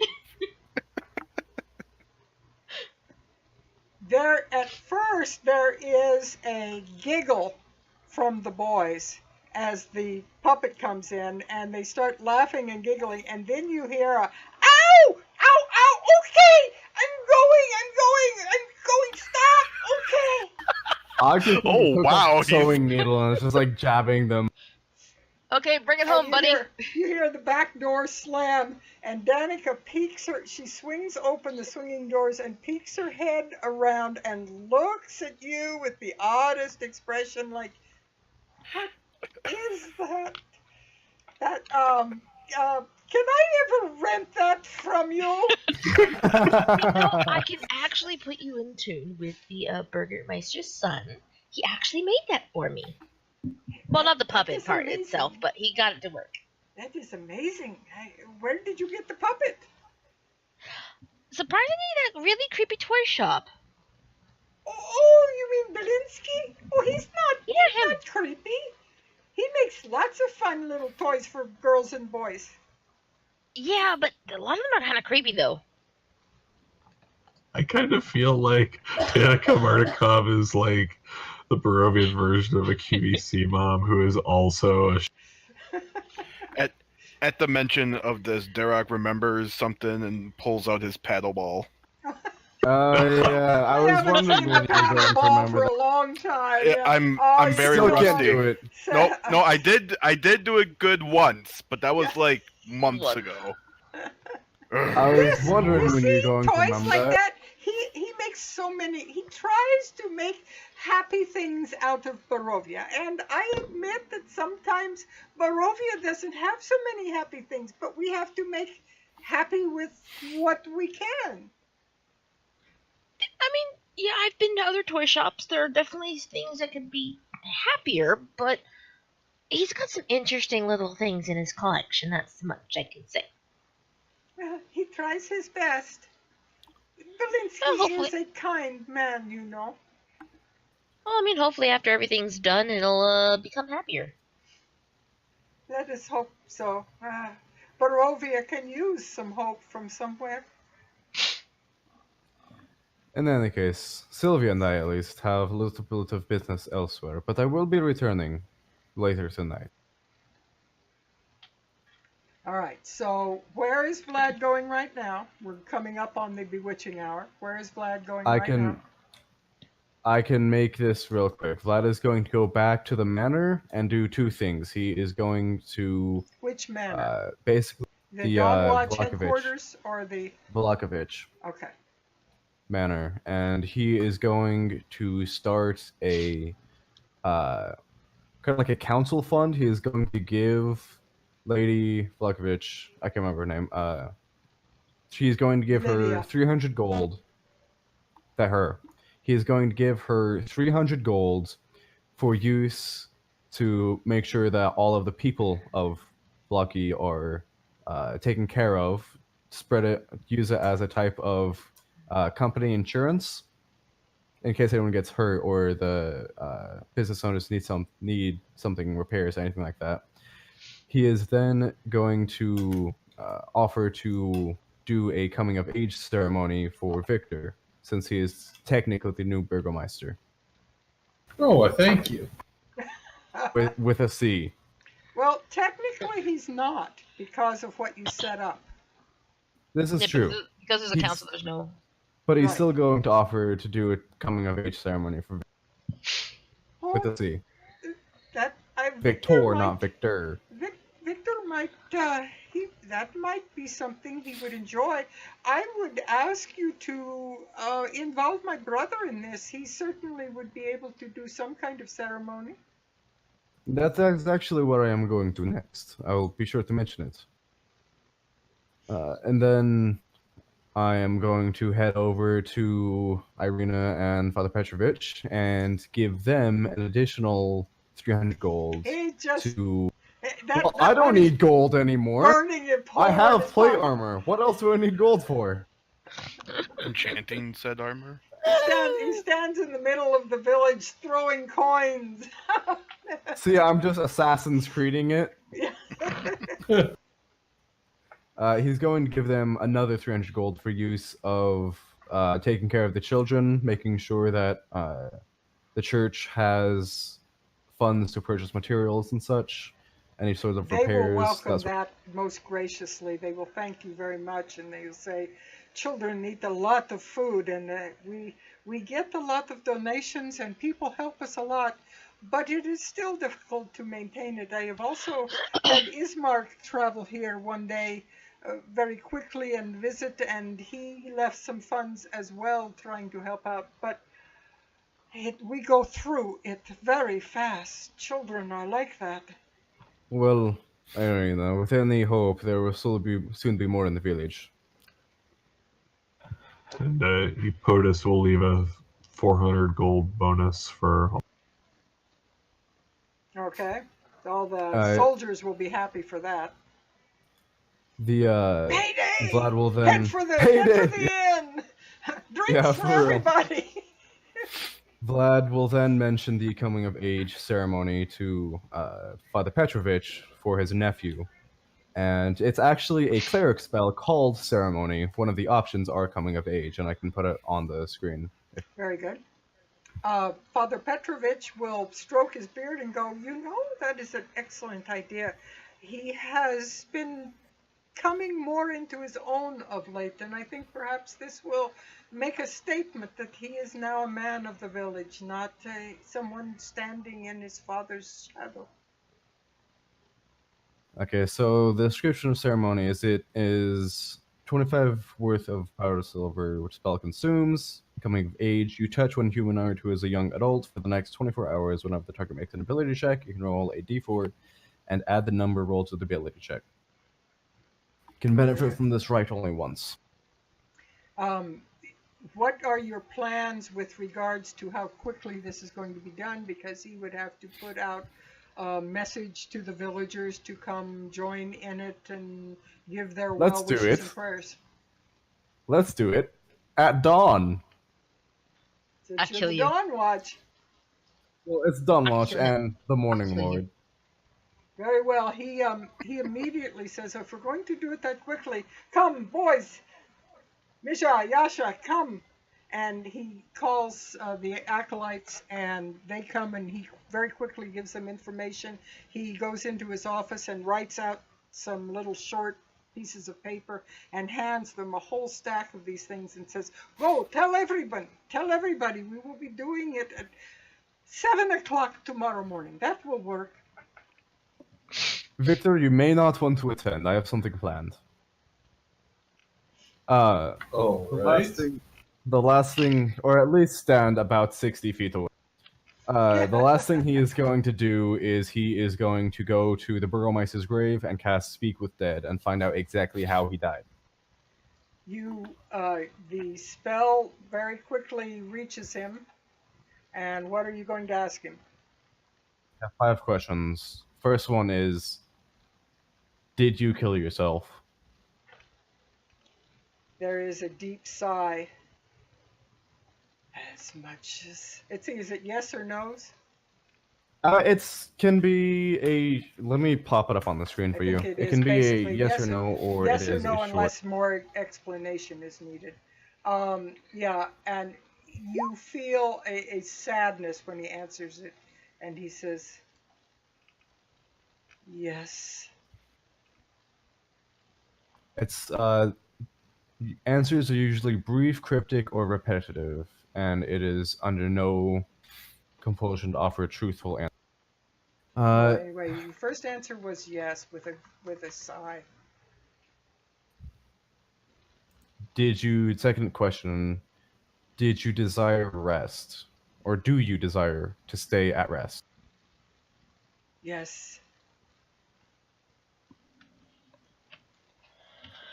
At first, there is a giggle from the boys as the puppet comes in, and they start laughing and giggling, and then you hear a, ow, ow, ow, okay, I'm going, stop, okay. I just took wow, a sewing needle and it's just like jabbing them. Okay, bring it home, buddy. You hear the back door slam, and Danica she swings open the swinging doors and peeks her head around and looks at you with the oddest expression, like, what is that? Can I ever rent that from you? I can actually put you in tune with the Burgermeister's son. He actually made that for me. Well, not the puppet part itself, but he got it to work. That is amazing. Where did you get the puppet? Surprisingly, that really creepy toy shop. Oh, you mean Belinsky? Oh, he's Yeah, him. not creepy. He makes lots of fun little toys for girls and boys. Yeah, but a lot of them are kind of creepy, though. I kind of feel like Danica Martikov is like the Barovian version of a QVC mom who is also a At the mention of this, Derek remembers something and pulls out his paddle ball. Yeah, I was wondering when you were going to remember for a long time. Yeah, I'm very Still rusty. can't do it. No, I did do it good once, but that was like months ago. I was wondering when you were going to toys remember like that. that. He makes so many. He tries to make happy things out of Barovia, and I admit that sometimes Barovia doesn't have so many happy things, but we have to make happy with what we can. I mean, yeah, I've been to other toy shops. There are definitely things that can be happier, but he's got some interesting little things in his collection. That's much I can say. Well, he tries his best. Well, Belinsky hopefully, is a kind man, you know. well, I mean, hopefully after everything's done, it'll become happier. Let us hope so. Barovia can use some hope from somewhere. In any case, Sylvia and I at least have a little bit of business elsewhere, but I will be returning later tonight. All right, so where is Vlad going right now? We're coming up on the bewitching hour. Where is Vlad going now? I can make this real quick. Vlad is going to go back to the manor and do two things. He is going to Which manor? basically The Dog Watch Vlakovic. headquarters or the... Vlakovic Okay. manor, and he is going to start a kind of like a council fund. He is going to give Lady Vlakovic, I can't remember her name, she's going to give Lydia. her 300 gold. He is going to give her 300 gold for use to make sure that all of the people of Blocky are taken care of, use it as a type of company insurance in case anyone gets hurt or the business owners need something repairs, anything like that. He is then going to offer to do a coming of age ceremony for Victor, since he is technically the new Burgomeister. Oh, thank you. With a C. Well, technically he's not because of what you set up. This is Yeah, true. Because there's a council, there's no... But he's Right. still going to offer to do a coming of age ceremony for Oh, with a C. Victor Victor, might, not Victor. Victor might, that might be something he would enjoy. I would ask you to involve my brother in this. He certainly would be able to do some kind of ceremony. That's actually what I am going to next. I will be sure to mention it. And then I am going to head over to Irina and Father Petrovich and give them an additional 300 gold He just to... that Well, I don't money need gold anymore. burning it. I have plate armor. What else do I need gold for? Enchanting said armor. He stands in the middle of the village throwing coins. See, I'm just Assassin's Creeding it. He's going to give them another 300 gold for use of taking care of the children, making sure that the church has funds to purchase materials and such, any sort of repairs. They will welcome that most graciously. They will thank you very much, and they will say, children need a lot of food, and we get a lot of donations, and people help us a lot, but it is still difficult to maintain it. I have also had Ismark travel here one day very quickly and visit, and he left some funds as well trying to help out, but we go through it very fast. Children are like that. Well, I don't know. With any hope, there will soon be more in the village. And POTUS will leave a 400 gold bonus for... Okay. All the soldiers will be happy for that. The Payday! Vlad will then... Head for the inn! Drinks for everybody! Vlad will then mention the coming of age ceremony to Father Petrovich for his nephew. And it's actually a cleric spell called ceremony. One of the options are coming of age, and I can put it on the screen. Very good. Father Petrovich will stroke his beard and go, that is an excellent idea. He has been coming more into his own of late, and I think perhaps this will make a statement that he is now a man of the village, not someone standing in his father's shadow. Okay, so the description of ceremony is it is 25 worth of powder silver, which spell consumes. Coming of age, you touch one humanoid who is a young adult for the next 24 hours. Whenever the target makes an ability check, you can roll a d4 and add the number rolled to the ability check. You can benefit from this right only once. what are your plans with regards to how quickly this is going to be done? Because he would have to put out a message to the villagers to come join in it and give their Let's well do wishes it. and prayers. Let's do it at dawn. Since you're the Actually, Dawn Watch. Well, it's Dawn Watch Actually- and the Morning actually, Lord. Very well. He immediately says, if we're going to do it that quickly, come, boys. Misha, Yasha, come. And he calls the acolytes, and they come, and he very quickly gives them information. He goes into his office and writes out some little short pieces of paper and hands them a whole stack of these things and says, go, tell everybody we will be doing it at 7 o'clock tomorrow morning. That will work. Victor, you may not want to attend. I have something planned. Oh, right. The last thing, or at least stand about 60 feet away. The last thing he is going to do is he is going to go to the Burgomeister's grave and cast Speak with Dead and find out exactly how he died. The spell very quickly reaches him. And what are you going to ask him? I have 5 questions. First one is, did you kill yourself? There is a deep sigh. As much as is it yes or no's? It can be a. Let me pop it up on the screen for you. think It is can be a basically yes or no, or yes it or is no a short. unless more explanation is needed. Yeah, and you feel a sadness when he answers it, and he says, yes. It's answers are usually brief, cryptic, or repetitive, and it is under no compulsion to offer a truthful answer. Well, anyway, your first answer was yes with a sigh. Second question, did you desire rest? Or do you desire to stay at rest? Yes.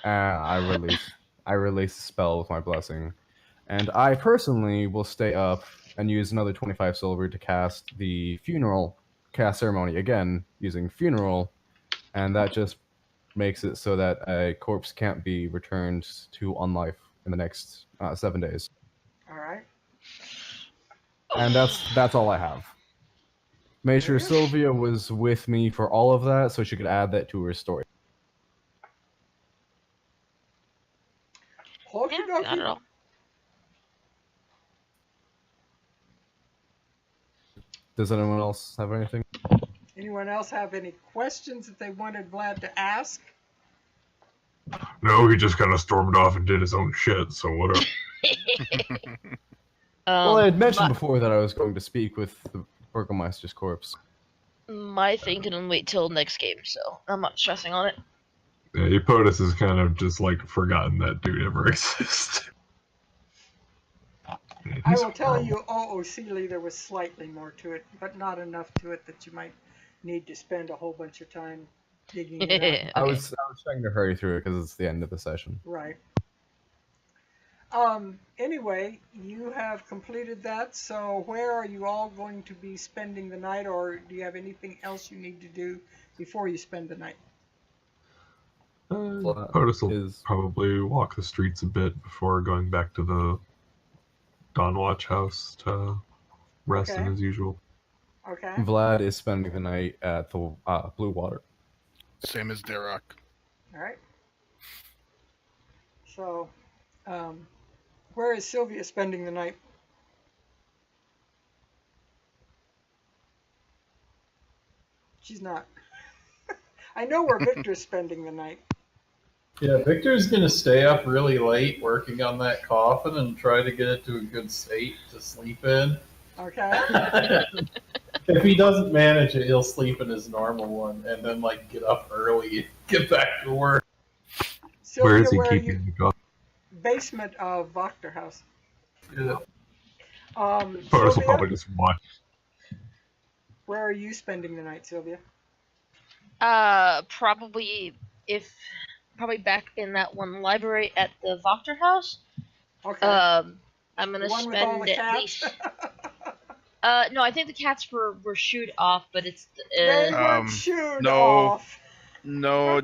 I release the spell with my blessing. And I personally will stay up and use another 25 silver to cast the funeral cast ceremony again using funeral, and that just makes it so that a corpse can't be returned to unlife in the next 7 days. All right. And that's all I have. Made sure Sylvia was with me for all of that so she could add that to her story. Okie Yeah, dokie. not at all. Does anyone else have anything? Anyone else have any questions that they wanted Vlad to ask? No, he just kind of stormed off and did his own shit, so whatever. Well, I had mentioned before that I was going to speak with the Burgomeister's corpse. My thing can wait till next game, so I'm not stressing on it. Yeah, Epotus has kind of just like forgotten that dude ever existed. I will tell you, Sealy, there was slightly more to it, but not enough to it that you might need to spend a whole bunch of time digging it up. Okay. I was trying to hurry through it because it's the end of the session. Right. Anyway, you have completed that, so where are you all going to be spending the night, or do you have anything else you need to do before you spend the night? Epotus will probably walk the streets a bit before going back to the Dawnwatch house to rest in as usual. Okay. Vlad is spending the night at the Blue Water. Same as Derek. All right. So, where is Sylvia spending the night? She's not. I know where Victor's spending the night. Yeah, Victor's going to stay up really late working on that coffin and try to get it to a good state to sleep in. Okay. If he doesn't manage it, he'll sleep in his normal one and then like get up early and get back to work. Sylvia, Where is he are keeping you? the coffin? Basement of Wachter House. Yeah. Epotus will Sylvia, probably just watch. where are you spending the night, Sylvia? Probably back in that one library at the Wachter house. Okay. I'm gonna The one with all spend the at cats? least. No, I think the cats were shooed off, but it's They weren't shooed no. off. No,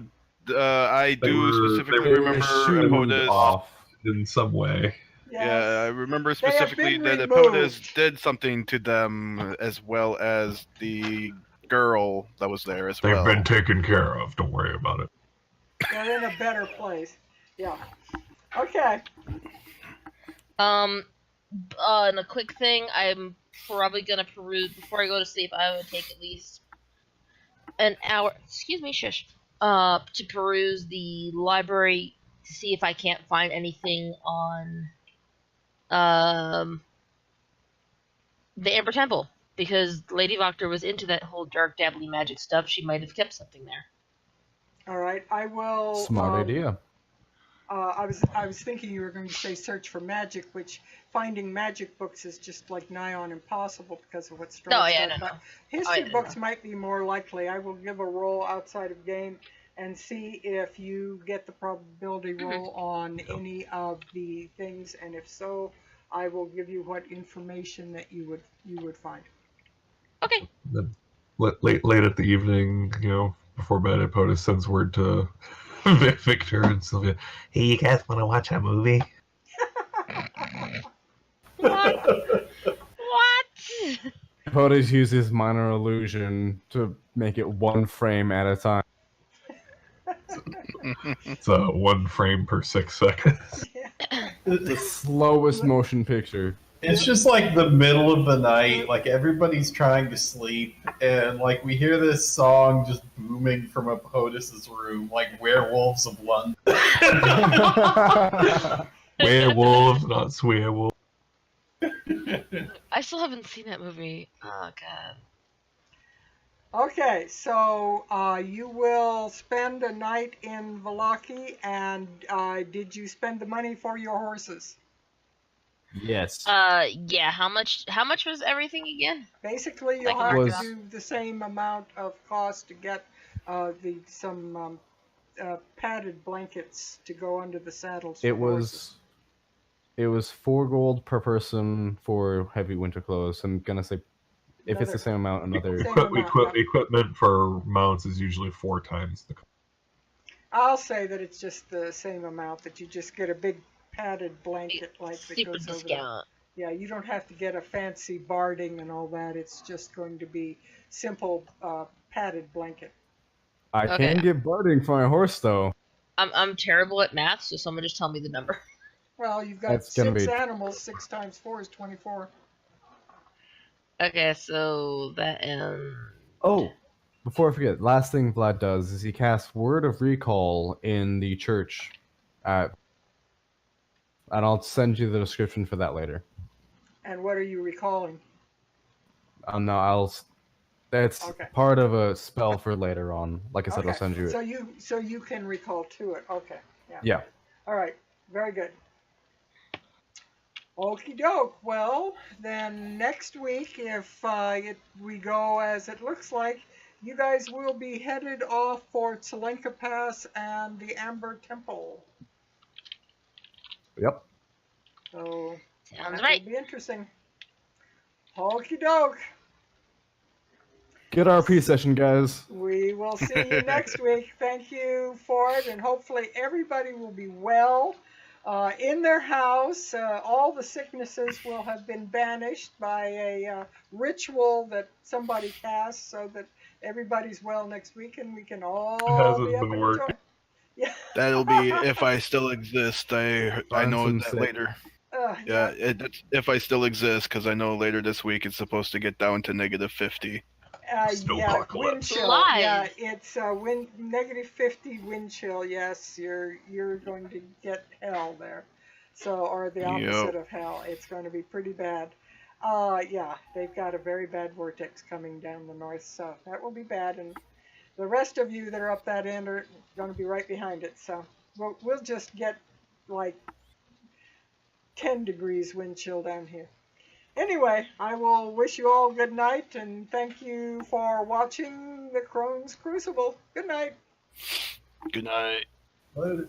I They do were specifically They were remember shooed Apodas. off. in some way. Yes. Yeah, I remember They have specifically been that removed. Apodas did something to them, as well as the girl that was there as They've well. been taken care of. Don't worry about it. They're in a better place. Yeah. Okay. And a quick thing, I'm probably gonna peruse before I go to sleep. I would take at least an hour. Excuse me, shush. To peruse the library to see if I can't find anything on the Amber Temple, because Lady Voctor was into that whole dark dabbly magic stuff. She might have kept something there. All right. I will. Smart idea. I was thinking you were going to say search for magic, which finding magic books is just like nigh on impossible because of what Strahd said. No. But history books might be more likely. I will give a roll outside of game and see if you get the probability roll on any of the things, and if so, I will give you what information that you would find. Okay. Then late at the evening, before bed, Apodas sends word to Victor and Sylvia. Hey, you guys want to watch a movie? What? Potus uses minor illusion to make it one frame at a time. It's 1 frame per 6 seconds. The slowest motion picture. It's just like the middle of the night, like everybody's trying to sleep, and like we hear this song just booming from Apodas' room, like Werewolves of London. Werewolves, not swearwolves. I still haven't seen that movie. Oh god. Okay, so you will spend a night in Vallaki, and did you spend the money for your horses? Yes. Yeah. How much was everything again? Basically, you'll Like have to do the same amount of cost to get some padded blankets to go under the saddles. For horses. It was 4 gold per person for heavy winter clothes. I'm gonna say, if it's the same amount, another. Equipment for mounts is usually 4 times the cost. I'll say that it's just the same amount, that you just get a big padded blanket like that Super goes over discount. Yeah, you don't have to get a fancy barding and all that. It's just going to be simple padded blanket. I Okay. can get barding for my horse though. I'm terrible at math, so someone just tell me the number. Well, you've got That's gonna 6 be- animals. 6 times 4 is 24. Okay, so that Oh, before I forget, last thing Vlad does is he casts Word of Recall in the church, and I'll send you the description for that later. And what are you recalling? No, that's Okay. part of a spell for later on. Like I said, Okay. I'll send you So it. you can recall to it. Okay. Yeah. Yeah. All right. Very good. Okie doke. Well, then next week, if we go as it looks like, you guys will be headed off for Tselenka Pass and the Amber Temple. Yep. So sounds that right. will be interesting. Okie doke. Good RP session, guys. We will see you next week. Thank you for it, and hopefully everybody will be well in their house. All the sicknesses will have been banished by a ritual that somebody cast, so that everybody's well next week, and we can all hasn't be up been and working. enjoy. Yeah. That'll be if I still exist. I Find know some that sick. later. Yeah, it's if I still exist, because I know later this week it's supposed to get down to -50. Yeah, Snowpocalypse. wind chill. Lies. Yeah, it's -50 wind chill. Yes, you're going to get hell there. So, or the opposite of hell. It's going to be pretty bad. Yeah, they've got a very bad vortex coming down the north, so that will be bad. And the rest of you that are up that end are going to be right behind it. So we'll just get like 10 degrees wind chill down here. Anyway, I will wish you all good night, and thank you for watching the Crone's Crucible. Good night. Good night. Later.